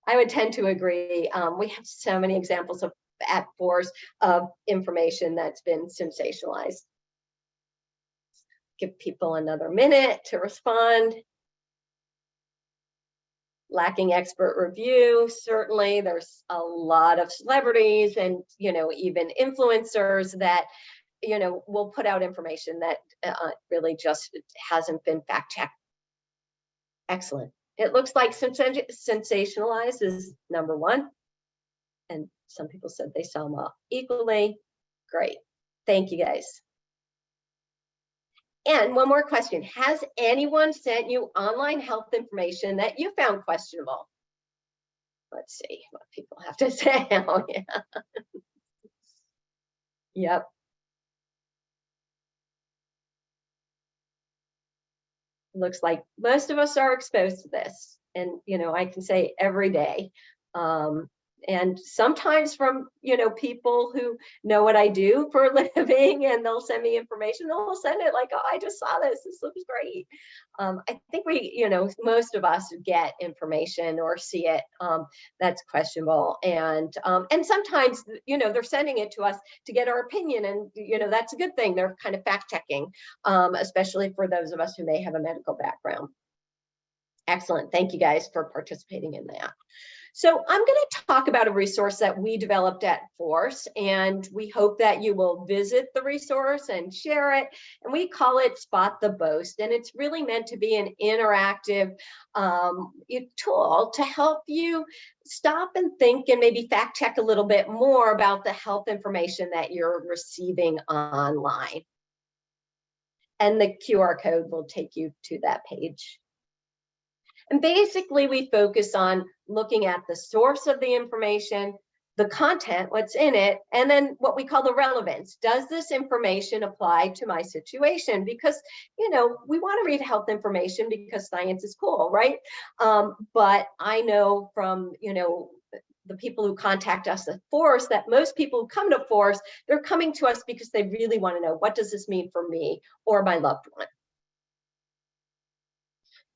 I would tend to agree. We have so many examples at Force of information that's been sensationalized. Give people another minute to respond. Lacking expert review, certainly. There's a lot of celebrities and, even influencers that, will put out information that really just hasn't been fact checked. Excellent. It looks like sensationalized is number one. And some people said they saw them all equally. Great. Thank you, guys. And one more question. Has anyone sent you online health information that you found questionable? Let's see what people have to say. Oh, yeah. Yep. Looks like most of us are exposed to this. And, I can say every day. And sometimes from, people who know what I do for a living, and they'll send me information. They'll send it like, oh, I just saw this. This looks great. I think we, most of us get information or see it that's questionable. And sometimes, they're sending it to us to get our opinion. And, that's a good thing. They're kind of fact checking, especially for those of us who may have a medical background. Excellent. Thank you guys for participating in that. So I'm going to talk about a resource that we developed at Force, and we hope that you will visit the resource and share it. And we call it Spot the Boast. And it's really meant to be an interactive tool to help you stop and think and maybe fact check a little bit more about the health information that you're receiving online. And the QR code will take you to that page. And basically, we focus on looking at the source of the information, the content, what's in it, and then what we call the relevance. Does this information apply to my situation? Because, we want to read health information because science is cool, right? But I know from, the people who contact us at Force that most people who come to Force, they're coming to us because they really want to know, what does this mean for me or my loved one?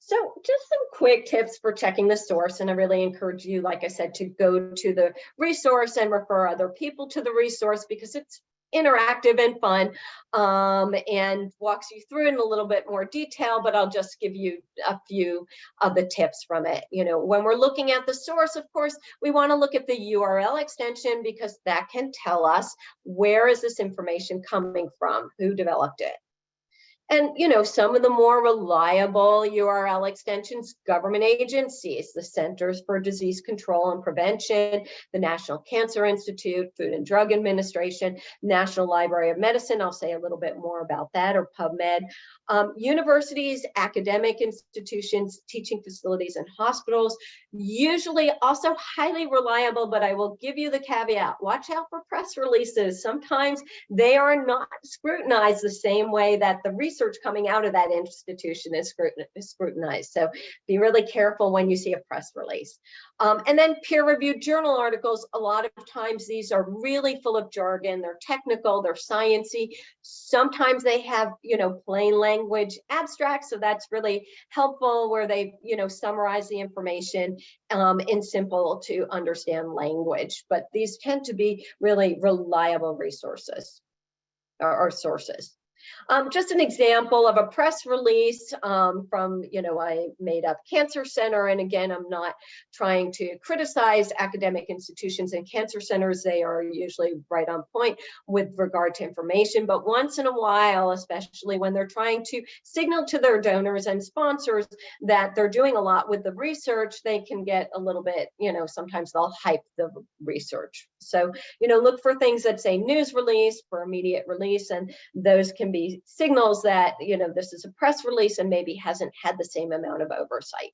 So just some quick tips for checking the source. And I really encourage you, like I said, to go to the resource and refer other people to the resource, because it's interactive and fun, and walks you through in a little bit more detail, but I'll just give you a few of the tips from it. When we're looking at the source, of course, we want to look at the URL extension, because that can tell us where is this information coming from, who developed it. And, some of the more reliable URL extensions, government agencies, the Centers for Disease Control and Prevention, the National Cancer Institute, Food and Drug Administration, National Library of Medicine, I'll say a little bit more about that, or PubMed. Universities, academic institutions, teaching facilities, and hospitals, usually also highly reliable, but I will give you the caveat, watch out for press releases. Sometimes they are not scrutinized the same way that the research coming out of that institution is scrutinized. So be really careful when you see a press release. And then peer-reviewed journal articles, a lot of times these are really full of jargon, they're technical, they're sciencey. Sometimes they have, plain language abstracts, so that's really helpful, where they, summarize the information in simple to understand language. But these tend to be really reliable resources or sources. Just an example of a press release from, I made up Cancer Center. And again, I'm not trying to criticize academic institutions and cancer centers. They are usually right on point with regard to information. But once in a while, especially when they're trying to signal to their donors and sponsors that they're doing a lot with the research, they can get a little bit, sometimes they'll hype the research. So, look for things that say news release for immediate release, and those can be signals that, this is a press release and maybe hasn't had the same amount of oversight.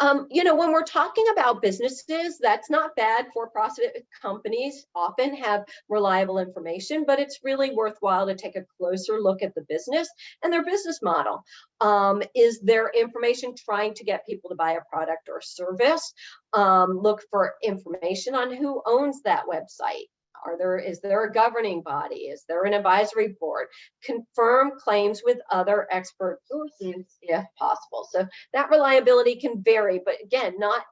When we're talking about businesses, that's not bad. For-profit companies often have reliable information, but it's really worthwhile to take a closer look at the business and their business model. Is their information trying to get people to buy a product or service? Look for information on who owns that website. Is there a governing body? Is there an advisory board? Confirm claims with other expert sources if possible. So that reliability can vary, but again, not,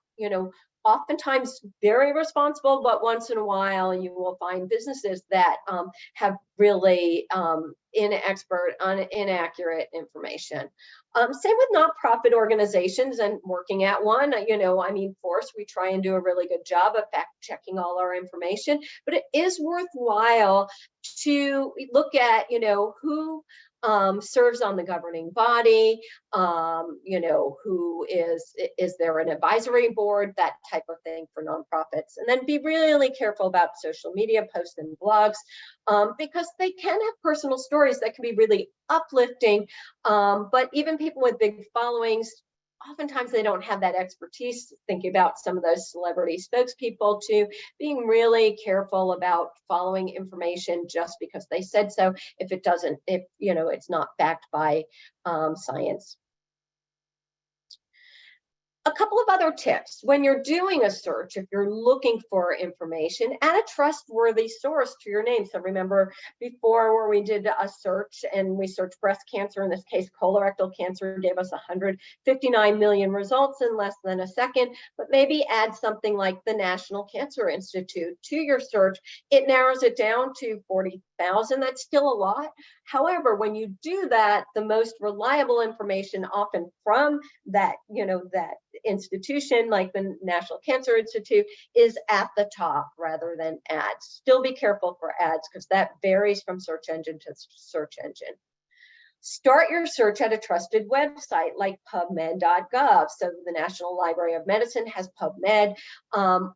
oftentimes very responsible, but once in a while you will find businesses that have really inaccurate information. Same with nonprofit organizations, and working at one, Force, we try and do a really good job of fact checking all our information, but it is worthwhile to look at, who serves on the governing body, who is there an advisory board, that type of thing for nonprofits. And then be really careful about social media posts and blogs, because they can have personal stories that can be really uplifting, but even people with big followings, oftentimes they don't have that expertise. Thinking about some of those celebrity spokespeople too, being really careful about following information just because they said so, if it's not backed by science. A couple of other tips. When you're doing a search, if you're looking for information, add a trustworthy source to your name. So remember before, where we did a search and we searched breast cancer, in this case colorectal cancer, gave us 159 million results in less than a second, but maybe add something like the National Cancer Institute to your search. It narrows it down to 40,000. That's still a lot. However, when you do that, the most reliable information often from that, that institution, like the National Cancer Institute, is at the top rather than ads. Still be careful for ads, because that varies from search engine to search engine. Start your search at a trusted website like PubMed.gov. So the National Library of Medicine has PubMed.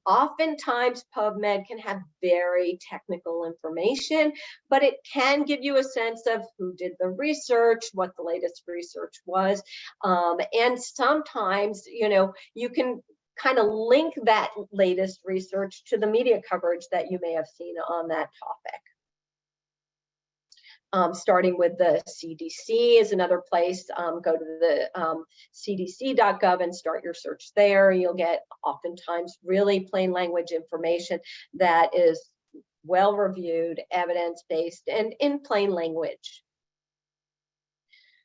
Oftentimes PubMed can have very technical information, but it can give you a sense of who did the research, what the latest research was. And sometimes, you can kind of link that latest research to the media coverage that you may have seen on that topic. Starting with the CDC is another place. Go to the cdc.gov and start your search there. You'll get oftentimes really plain language information that is well reviewed, evidence-based, and in plain language.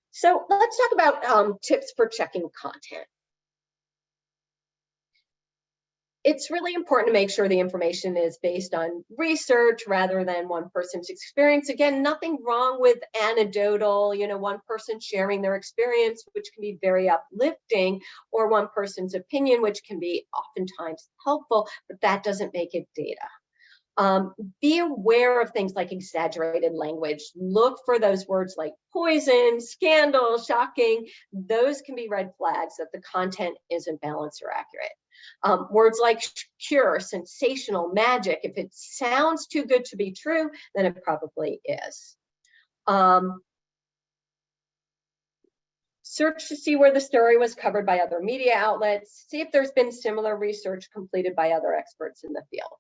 So let's talk about tips for checking content. It's really important to make sure the information is based on research rather than one person's experience. Again, nothing wrong with anecdotal, one person sharing their experience, which can be very uplifting, or one person's opinion, which can be oftentimes helpful, but that doesn't make it data. Be aware of things like exaggerated language. Look for those words like poison, scandal, shocking. Those can be red flags that the content isn't balanced or accurate. Words like cure, sensational, magic. If it sounds too good to be true, then it probably is. Search to see where the story was covered by other media outlets. See if there's been similar research completed by other experts in the field.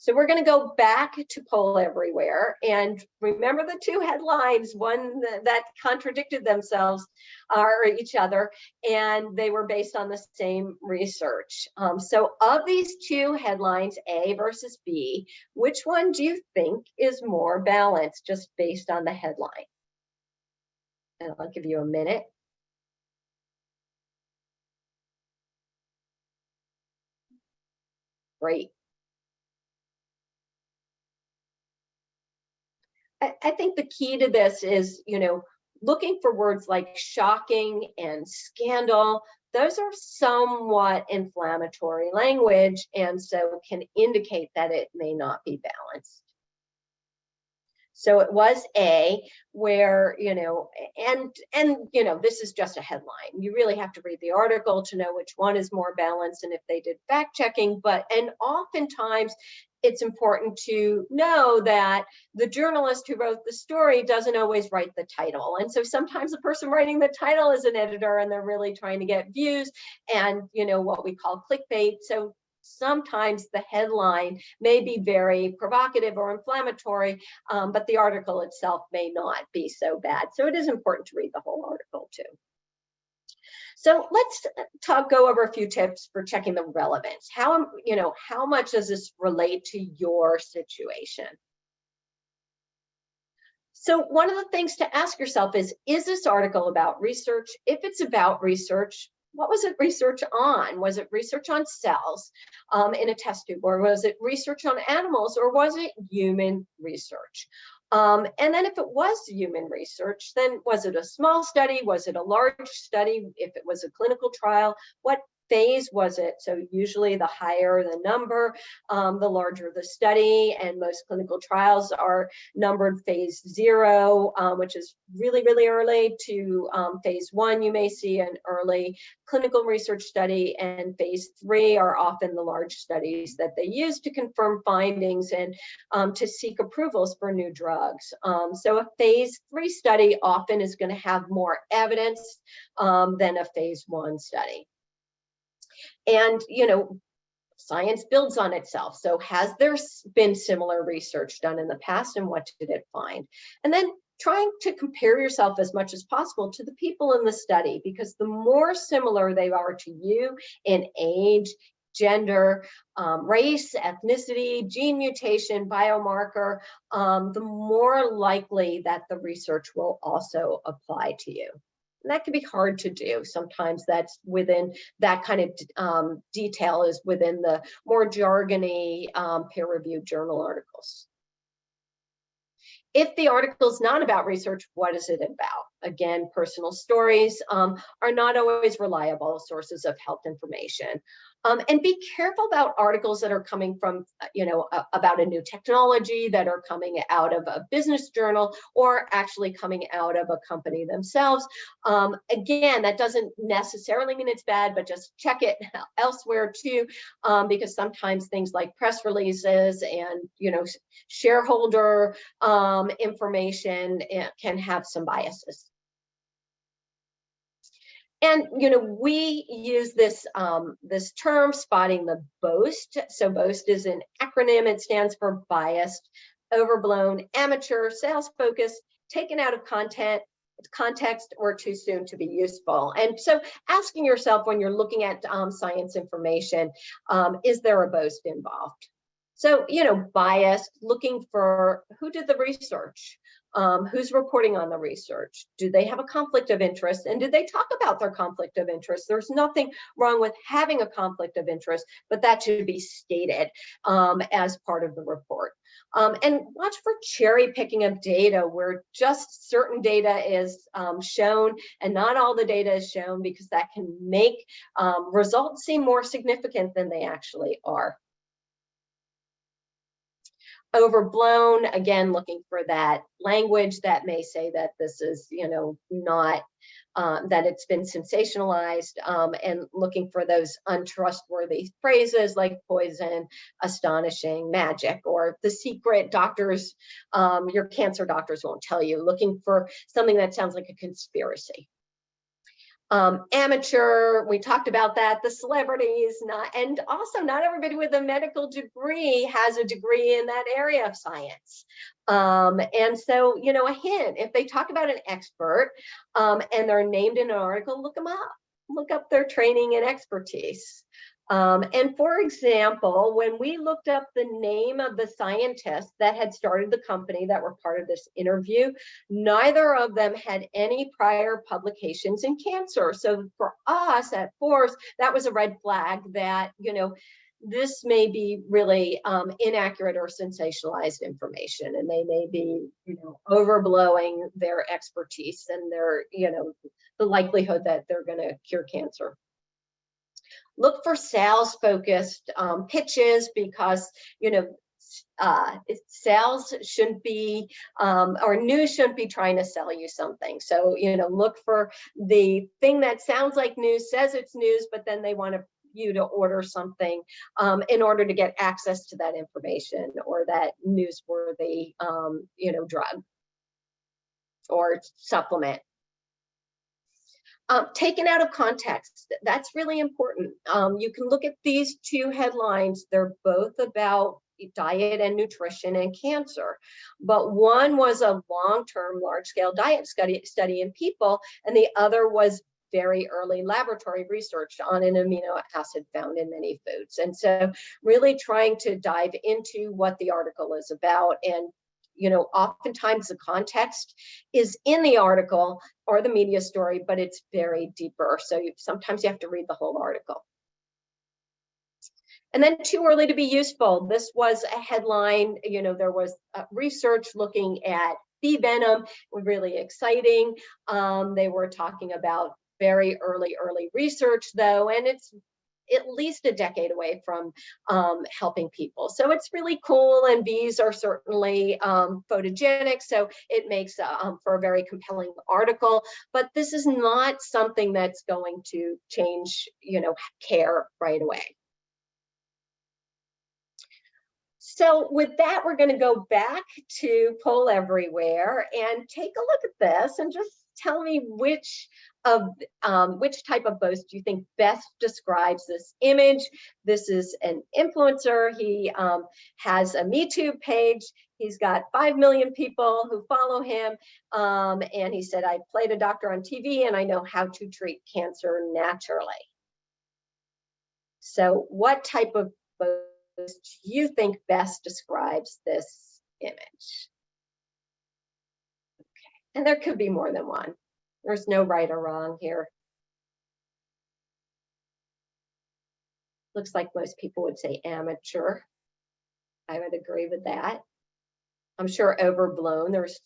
So we're going to go back to Poll Everywhere, and remember the two headlines, one that contradicted themselves or each other, and they were based on the same research. So of these two headlines, A versus B, which one do you think is more balanced just based on the headline? And I'll give you a minute. Great. I think the key to this is, looking for words like shocking and scandal. Those are somewhat inflammatory language, and so can indicate that it may not be balanced. So it was A, where, this is just a headline. You really have to read the article to know which one is more balanced and if they did fact checking. And oftentimes it's important to know that the journalist who wrote the story doesn't always write the title. And so sometimes the person writing the title is an editor and they're really trying to get views and, what we call clickbait. So sometimes the headline may be very provocative or inflammatory, but the article itself may not be so bad. So it is important to read the whole article too. So let's go over a few tips for checking the relevance. How much does this relate to your situation? So one of the things to ask yourself is this article about research? If it's about research, what was it research on? Was it research on cells in a test tube, or was it research on animals, or was it human research? And then if it was human research, then was it a small study? Was it a large study? If it was a clinical trial, what phase was it? So usually the higher the number, the larger the study, and most clinical trials are numbered phase 0, which is really, really early, to phase 1. You may see an early clinical research study, and phase 3 are often the large studies that they use to confirm findings and to seek approvals for new drugs. So a phase 3 study often is going to have more evidence than a phase 1 study. And, science builds on itself. So has there been similar research done in the past, and what did it find? And then trying to compare yourself as much as possible to the people in the study, because the more similar they are to you in age, gender, race, ethnicity, gene mutation, biomarker, the more likely that the research will also apply to you. And that can be hard to do. Sometimes that's within that kind of detail is within the more jargony peer-reviewed journal articles. If the article is not about research, what is it about? Again, personal stories are not always reliable sources of health information. And be careful about articles that are coming from, about a new technology, that are coming out of a business journal, or actually coming out of a company themselves. Again, that doesn't necessarily mean it's bad, but just check it elsewhere too, because sometimes things like press releases and, shareholder information can have some biases. And, we use this, this term, spotting the boast. So boast is an acronym. It stands for biased, overblown, amateur, sales-focused, taken out of context, or too soon to be useful. And so asking yourself when you're looking at science information, is there a boast involved? So, biased, looking for who did the research? Who's reporting on the research? Do they have a conflict of interest? And did they talk about their conflict of interest? There's nothing wrong with having a conflict of interest, but that should be stated as part of the report. And watch for cherry picking of data where just certain data is shown and not all the data is shown, because that can make results seem more significant than they actually are. Overblown, again, looking for that language that may say that this is, not, that it's been sensationalized, and looking for those untrustworthy phrases like poison, astonishing, magic, or the secret doctors, your cancer doctors won't tell you, looking for something that sounds like a conspiracy. Amateur, we talked about that, the celebrities, and also not everybody with a medical degree has a degree in that area of science. And so, a hint, if they talk about an expert and they're named in an article, look them up, look up their training and expertise. And for example, when we looked up the name of the scientists that had started the company that were part of this interview, neither of them had any prior publications in cancer. So for us at Force, that was a red flag that, this may be really inaccurate or sensationalized information, and they may be, overblowing their expertise and their, the likelihood that they're going to cure cancer. Look for sales-focused pitches, because sales shouldn't be, or news shouldn't be trying to sell you something. So look for the thing that sounds like news, says it's news, but then they want you to order something in order to get access to that information or that newsworthy drug or supplement. Taken out of context, that's really important. You can look at these two headlines. They're both about diet and nutrition and cancer, but one was a long-term, large-scale diet study in people, and the other was very early laboratory research on an amino acid found in many foods. And so really trying to dive into what the article is about, and oftentimes the context is in the article or the media story, but it's very deeper. So sometimes you have to read the whole article. And then too early to be useful. This was a headline, there was research looking at bee venom, really exciting. They were talking about very early research though, and it's at least a decade away from helping people. So it's really cool, and bees are certainly photogenic, so it makes for a very compelling article, but this is not something that's going to change, care right away. So with that, we're going to go back to Poll Everywhere and take a look at this and just tell me which type of post do you think best describes this image. This is an influencer. He has a Me Too page. He's got 5 million people who follow him. And he said, I played a doctor on TV and I know how to treat cancer naturally. So what type of post do you think best describes this image? Okay. And there could be more than one. There's no right or wrong here. Looks like most people would say amateur. I would agree with that. I'm sure overblown. There's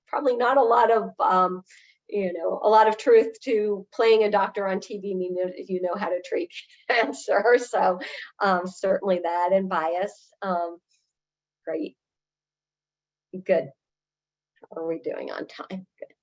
probably not a lot of, a lot of truth to playing a doctor on TV, if you know how to treat cancer. So certainly that, and bias. Great. Good. How are we doing on time? Good.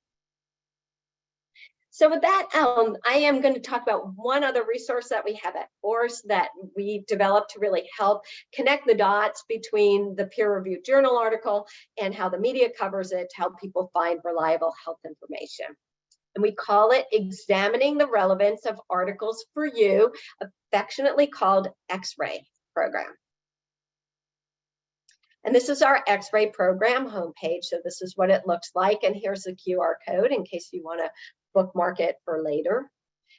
So with that, I am going to talk about one other resource that we have at Force that we developed to really help connect the dots between the peer-reviewed journal article and how the media covers it to help people find reliable health information. And we call it Examining the Relevance of Articles for You, affectionately called X-Ray Program. And this is our X-Ray Program homepage. So this is what it looks like. And here's the QR code in case you want to bookmark it for later.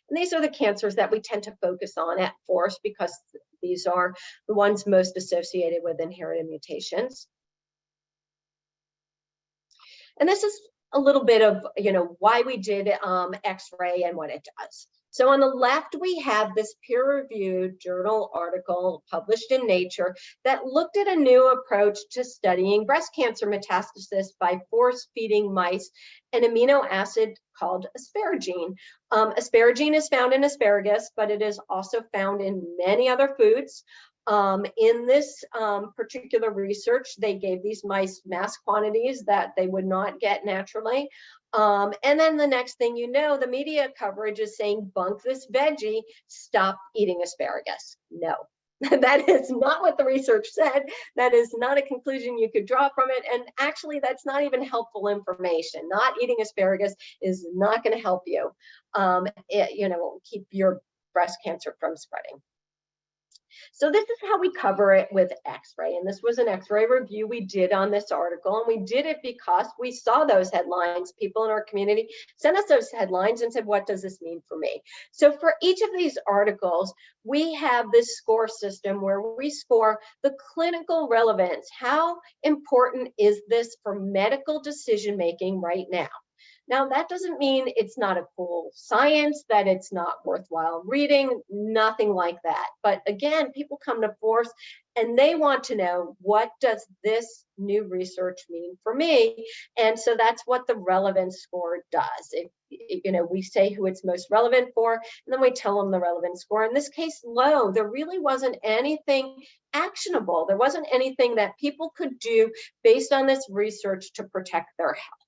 And these are the cancers that we tend to focus on at Force because these are the ones most associated with inherited mutations. And this is a little bit of, why we did X-ray and what it does. So on the left, we have this peer-reviewed journal article published in Nature that looked at a new approach to studying breast cancer metastasis by force-feeding mice an amino acid called asparagine. Asparagine is found in asparagus, but it is also found in many other foods. In this particular research, they gave these mice mass quantities that they would not get naturally. And then the next thing you know, the media coverage is saying, bunk this veggie, stop eating asparagus. No, that is not what the research said. That is not a conclusion you could draw from it. And actually, that's not even helpful information. Not eating asparagus is not going to help you, keep your breast cancer from spreading. So this is how we cover it with X-ray. And this was an X-ray review we did on this article. And we did it because we saw those headlines. People in our community sent us those headlines and said, what does this mean for me? So for each of these articles, we have this score system where we score the clinical relevance. How important is this for medical decision-making right now? Now, that doesn't mean it's not a cool science, that it's not worthwhile reading, nothing like that. But again, people come to Force and they want to know, what does this new research mean for me? And so that's what the relevance score does. We say who it's most relevant for, and then we tell them the relevance score. In this case, low. There really wasn't anything actionable. There wasn't anything that people could do based on this research to protect their health.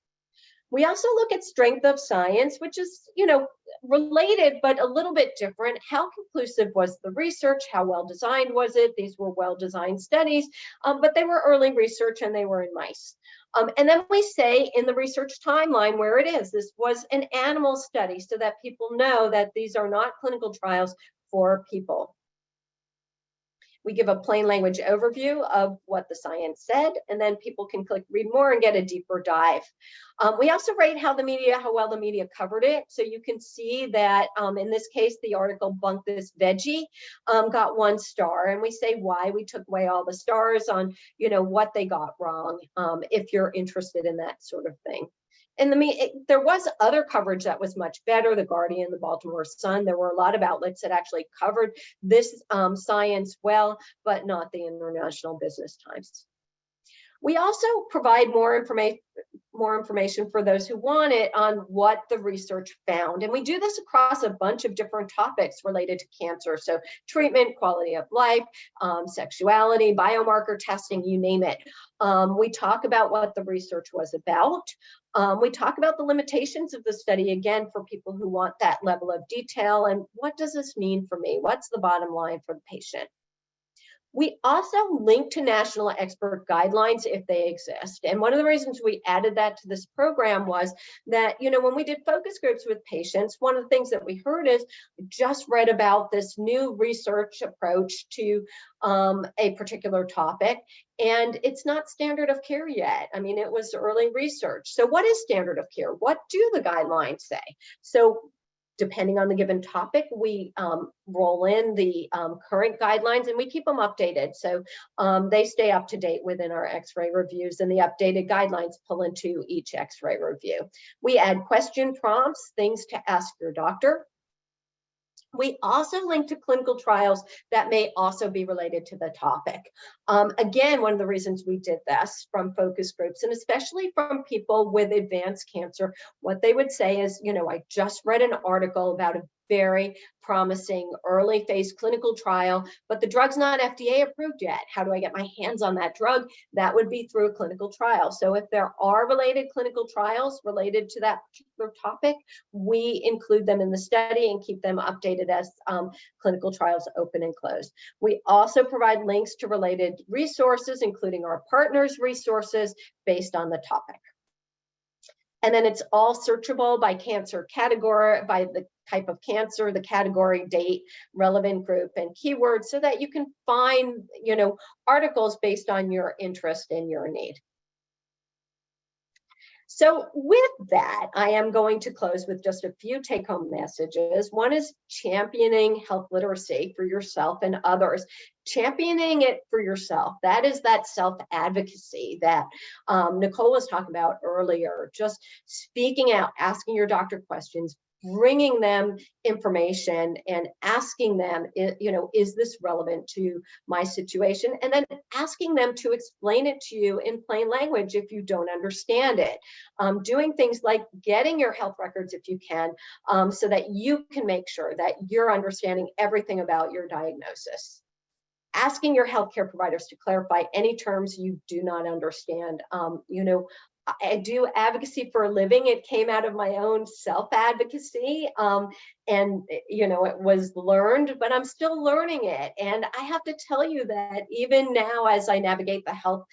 We also look at strength of science, which is, related, but a little bit different. How conclusive was the research? How well designed was it? These were well-designed studies, but they were early research and they were in mice. And then we say in the research timeline where it is. This was an animal study so that people know that these are not clinical trials for people. We give a plain language overview of what the science said, and then people can click read more and get a deeper dive. We also rate how well the media covered it. So you can see that in this case, the article Bunk This Veggie got 1 star, and we say why. We took away all the stars on, what they got wrong, if you're interested in that sort of thing. And there was other coverage that was much better, the Guardian, the Baltimore Sun. There were a lot of outlets that actually covered this science well, but not the International Business Times. We also provide more information for those who want it on what the research found. And we do this across a bunch of different topics related to cancer. So treatment, quality of life, sexuality, biomarker testing, you name it. We talk about what the research was about. We talk about the limitations of the study, again, for people who want that level of detail. And what does this mean for me? What's the bottom line for the patient? We also link to national expert guidelines if they exist. And one of the reasons we added that to this program was that, when we did focus groups with patients, one of the things that we heard is, just read about this new research approach to a particular topic, and it's not standard of care yet. I mean, it was early research. So what is standard of care? What do the guidelines say? So depending on the given topic, we roll in the current guidelines and we keep them updated. So they stay up to date within our X-ray reviews, and the updated guidelines pull into each X-ray review. We add question prompts, things to ask your doctor. We also link to clinical trials that may also be related to the topic. Again, one of the reasons we did this from focus groups, and especially from people with advanced cancer, what they would say is, I just read an article about a very promising early phase clinical trial, but the drug's not FDA approved yet. How do I get my hands on that drug? That would be through a clinical trial. So if there are related clinical trials related to that particular topic, we include them in the study and keep them updated as clinical trials open and close. We also provide links to related resources, including our partners' resources based on the topic. And then it's all searchable by cancer category, by the type of cancer, the category, date, relevant group, and keywords, so that you can find, articles based on your interest and your need. So with that, I am going to close with just a few take-home messages. One is championing health literacy for yourself and others. Championing it for yourself. That is that self-advocacy that Nicole was talking about earlier. Just speaking out, asking your doctor questions, bringing them information and asking them, is this relevant to my situation? And then asking them to explain it to you in plain language if you don't understand it. Doing things like getting your health records if you can, so that you can make sure that you're understanding everything about your diagnosis. Asking your healthcare providers to clarify any terms you do not understand. I do advocacy for a living. It came out of my own self-advocacy, and it was learned, but I'm still learning it. And I have to tell you that even now, as I navigate the health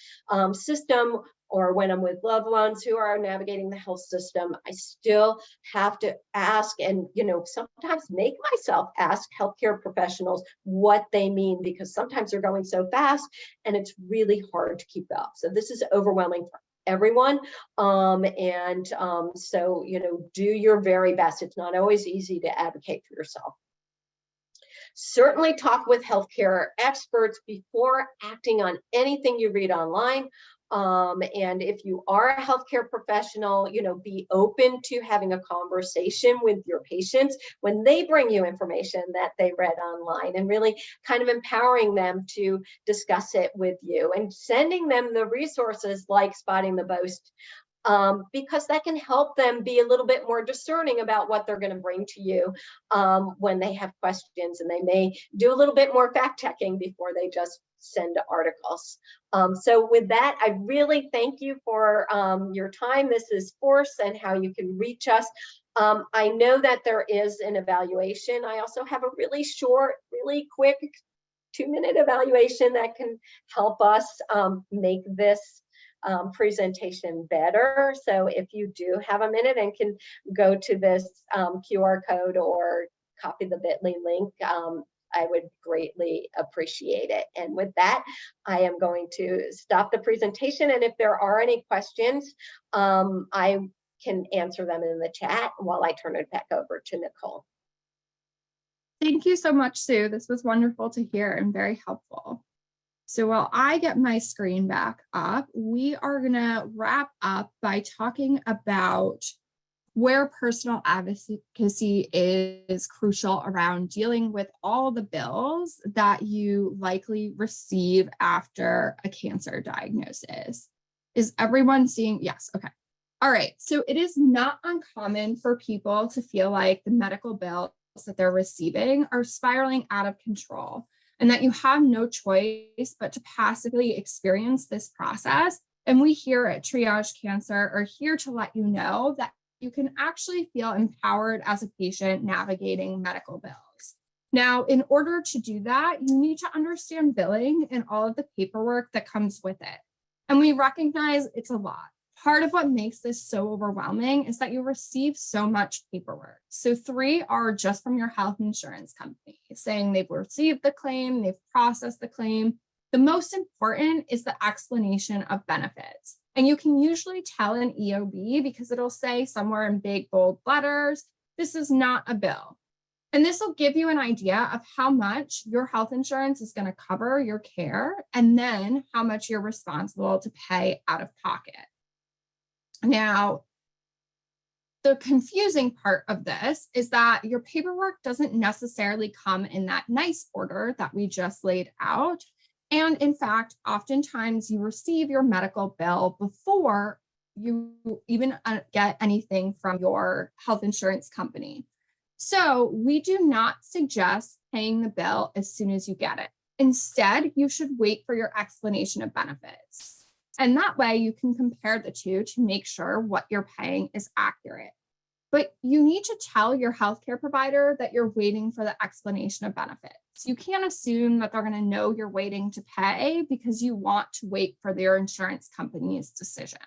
system, or when I'm with loved ones who are navigating the health system, I still have to ask and, sometimes make myself ask healthcare professionals what they mean, because sometimes they're going so fast and it's really hard to keep up. So this is overwhelming for everyone. So, do your very best. It's not always easy to advocate for yourself. Certainly talk with healthcare experts before acting on anything you read online. And if you are a healthcare professional, be open to having a conversation with your patients when they bring you information that they read online, and really kind of empowering them to discuss it with you and sending them the resources like Spotting the Boast, because that can help them be a little bit more discerning about what they're going to bring to you when they have questions, and they may do a little bit more fact checking before they just send articles. So with that, I really thank you for your time. This is Force and how you can reach us. I know that there is an evaluation. I also have a really short, really quick 2-minute evaluation that can help us make this presentation better. So if you do have a minute and can go to this QR code or copy the bit.ly link, I would greatly appreciate it. And with that, I am going to stop the presentation. And if there are any questions, I can answer them in the chat while I turn it back over to Nicole. Thank you so much, Sue. This was wonderful to hear and very helpful. So while I get my screen back up, we are going to wrap up by talking about where personal advocacy is crucial around dealing with all the bills that you likely receive after a cancer diagnosis. Is everyone seeing? Yes. Okay. All right. So it is not uncommon for people to feel like the medical bills that they're receiving are spiraling out of control, and that you have no choice but to passively experience this process. And we here at Triage Cancer are here to let you know that you can actually feel empowered as a patient navigating medical bills. Now, in order to do that, you need to understand billing and all of the paperwork that comes with it. And we recognize it's a lot. Part of what makes this so overwhelming is that you receive so much paperwork. So 3 are just from your health insurance company saying they've received the claim, they've processed the claim. The most important is the explanation of benefits. And you can usually tell an EOB because it'll say somewhere in big, bold letters, this is not a bill. And this will give you an idea of how much your health insurance is going to cover your care, and then how much you're responsible to pay out of pocket. Now, the confusing part of this is that your paperwork doesn't necessarily come in that nice order that we just laid out. And in fact, oftentimes you receive your medical bill before you even get anything from your health insurance company. So we do not suggest paying the bill as soon as you get it. Instead, you should wait for your explanation of benefits. And that way you can compare the two to make sure what you're paying is accurate. But you need to tell your healthcare provider that you're waiting for the explanation of benefits. You can't assume that they're going to know you're waiting to pay because you want to wait for their insurance company's decision.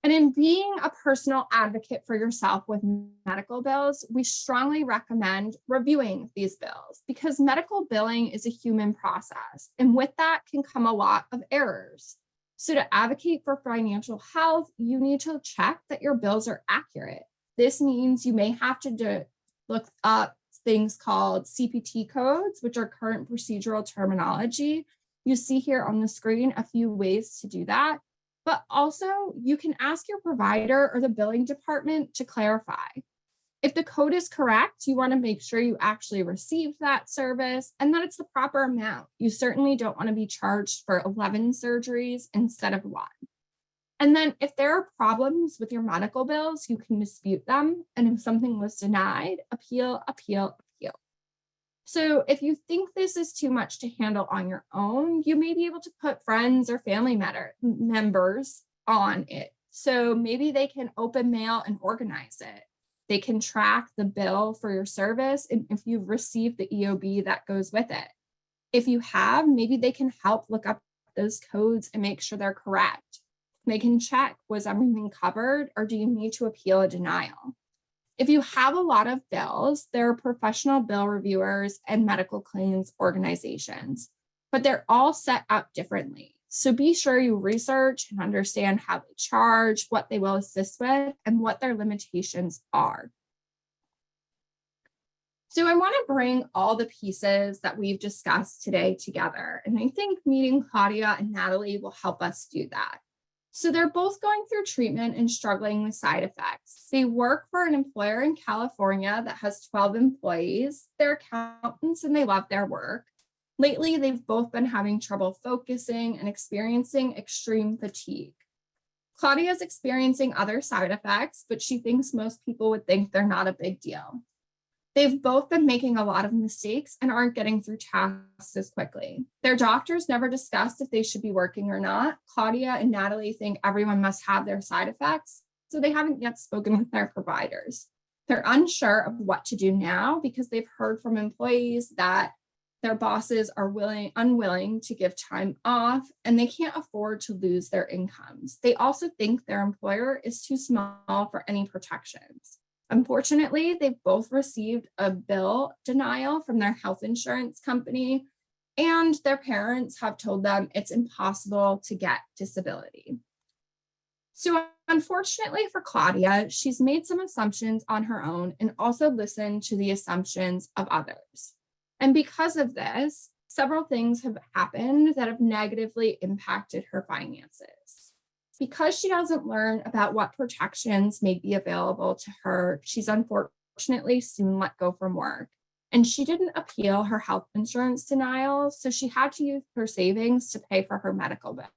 And in being a personal advocate for yourself with medical bills, we strongly recommend reviewing these bills because medical billing is a human process. And with that can come a lot of errors. So to advocate for financial health, you need to check that your bills are accurate. This means you may have to look up things called CPT codes, which are current procedural terminology. You see here on the screen a few ways to do that. But also, you can ask your provider or the billing department to clarify. If the code is correct, you want to make sure you actually received that service and that it's the proper amount. You certainly don't want to be charged for 11 surgeries instead of 1. And then if there are problems with your medical bills, you can dispute them. And if something was denied, appeal, appeal, appeal. So if you think this is too much to handle on your own, you may be able to put friends or family members on it. So maybe they can open mail and organize it. They can track the bill for your service and if you've received the EOB that goes with it. If you have, maybe they can help look up those codes and make sure they're correct. They can check, was everything covered or do you need to appeal a denial? If you have a lot of bills, there are professional bill reviewers and medical claims organizations, but they're all set up differently. So be sure you research and understand how they charge, what they will assist with, and what their limitations are. So I want to bring all the pieces that we've discussed today together. And I think meeting Claudia and Natalie will help us do that. So they're both going through treatment and struggling with side effects. They work for an employer in California that has 12 employees. They're accountants and they love their work. Lately, they've both been having trouble focusing and experiencing extreme fatigue. Claudia is experiencing other side effects, but she thinks most people would think they're not a big deal. They've both been making a lot of mistakes and aren't getting through tasks as quickly. Their doctors never discussed if they should be working or not. Claudia and Natalie think everyone must have their side effects, so they haven't yet spoken with their providers. They're unsure of what to do now because they've heard from employees that their bosses are unwilling to give time off, and they can't afford to lose their incomes. They also think their employer is too small for any protections. Unfortunately, they've both received a bill denial from their health insurance company, and their parents have told them it's impossible to get disability. So unfortunately for Claudia, she's made some assumptions on her own and also listened to the assumptions of others. And because of this, several things have happened that have negatively impacted her finances. Because she doesn't learn about what protections may be available to her, she's unfortunately soon let go from work. And she didn't appeal her health insurance denial, so she had to use her savings to pay for her medical bill.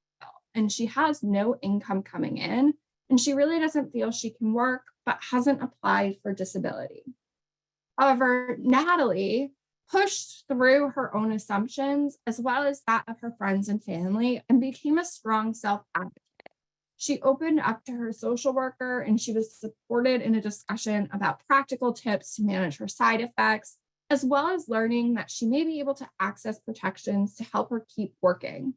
And she has no income coming in, and she really doesn't feel she can work, but hasn't applied for disability. However, Natalie pushed through her own assumptions as well as that of her friends and family and became a strong self-advocate. She opened up to her social worker and she was supported in a discussion about practical tips to manage her side effects, as well as learning that she may be able to access protections to help her keep working.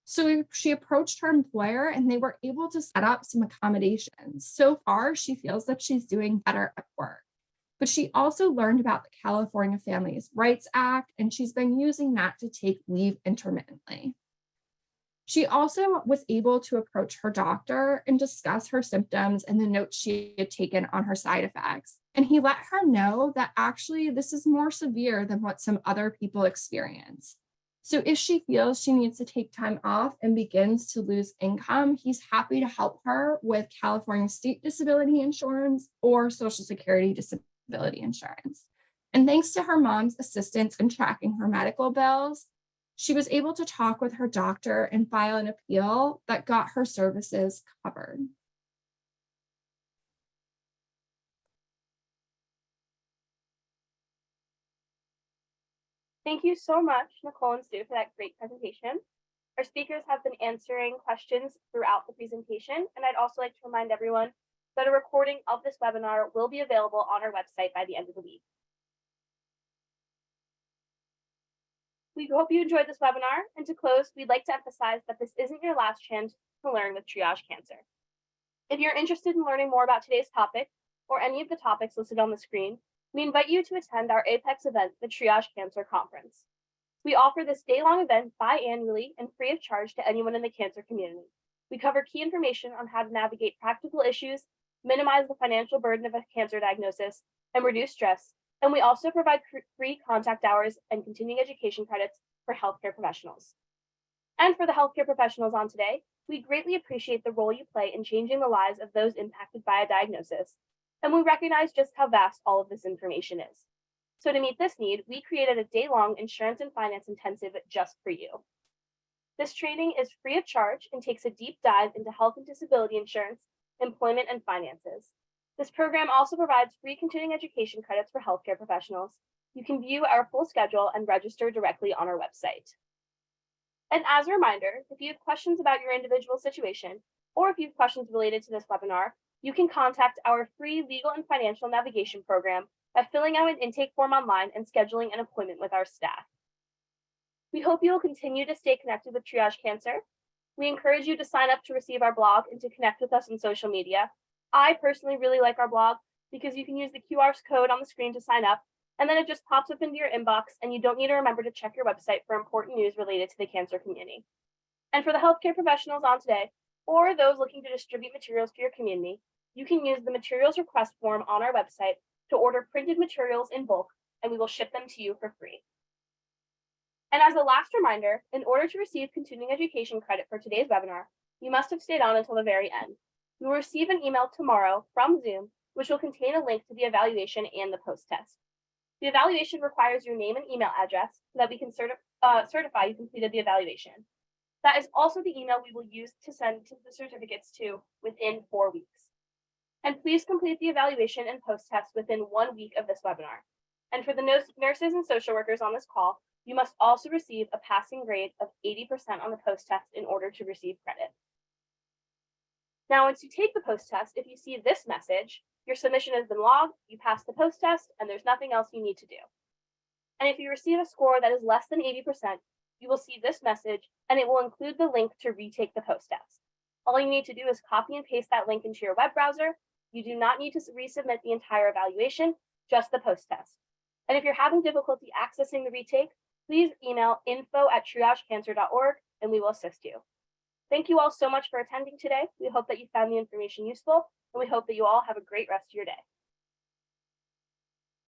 So she approached her employer and they were able to set up some accommodations. So far, she feels that she's doing better at work. But she also learned about the California Families Rights Act, and she's been using that to take leave intermittently. She also was able to approach her doctor and discuss her symptoms and the notes she had taken on her side effects. And he let her know that actually this is more severe than what some other people experience. So if she feels she needs to take time off and begins to lose income, he's happy to help her with California State Disability Insurance or Social Security Disability Insurance. And thanks to her mom's assistance in tracking her medical bills, she was able to talk with her doctor and file an appeal that got her services covered. Thank you so much, Nicole and Sue, for that great presentation. Our speakers have been answering questions throughout the presentation, and I'd also like to remind everyone that a recording of this webinar will be available on our website by the end of the week. We hope you enjoyed this webinar, and to close, we'd like to emphasize that this isn't your last chance to learn with Triage Cancer. If you're interested in learning more about today's topic, or any of the topics listed on the screen, we invite you to attend our Apex event, the Triage Cancer Conference. We offer this day-long event biannually and free of charge to anyone in the cancer community. We cover key information on how to navigate practical issues, minimize the financial burden of a cancer diagnosis, and reduce stress. And we also provide free contact hours and continuing education credits for healthcare professionals. And for the healthcare professionals on today, we greatly appreciate the role you play in changing the lives of those impacted by a diagnosis, and we recognize just how vast all of this information is. So to meet this need, we created a day-long insurance and finance intensive just for you. This training is free of charge and takes a deep dive into health and disability insurance, employment, and finances. This program also provides free continuing education credits for healthcare professionals. You can view our full schedule and register directly on our website. And as a reminder, if you have questions about your individual situation, or if you have questions related to this webinar, you can contact our free legal and financial navigation program by filling out an intake form online and scheduling an appointment with our staff. We hope you will continue to stay connected with Triage Cancer. We encourage you to sign up to receive our blog and to connect with us on social media. I personally really like our blog because you can use the QR code on the screen to sign up, and then it just pops up into your inbox and you don't need to remember to check your website for important news related to the cancer community. And for the healthcare professionals on today, or those looking to distribute materials to your community, you can use the materials request form on our website to order printed materials in bulk, and we will ship them to you for free. And as a last reminder, in order to receive continuing education credit for today's webinar, you must have stayed on until the very end. You will receive an email tomorrow from Zoom, which will contain a link to the evaluation and the post-test. The evaluation requires your name and email address so that we can certify you completed the evaluation. That is also the email we will use to send the certificates to within 4 weeks. And please complete the evaluation and post-test within 1 week of this webinar. And for the nurses and social workers on this call, you must also receive a passing grade of 80% on the post-test in order to receive credit. Now, once you take the post-test, if you see this message, your submission has been logged, you passed the post-test, and there's nothing else you need to do. And if you receive a score that is less than 80%, you will see this message, and it will include the link to retake the post-test. All you need to do is copy and paste that link into your web browser. You do not need to resubmit the entire evaluation, just the post-test. And if you're having difficulty accessing the retake, please email info@triagecancer.org, and we will assist you. Thank you all so much for attending today. We hope that you found the information useful, and we hope that you all have a great rest of your day.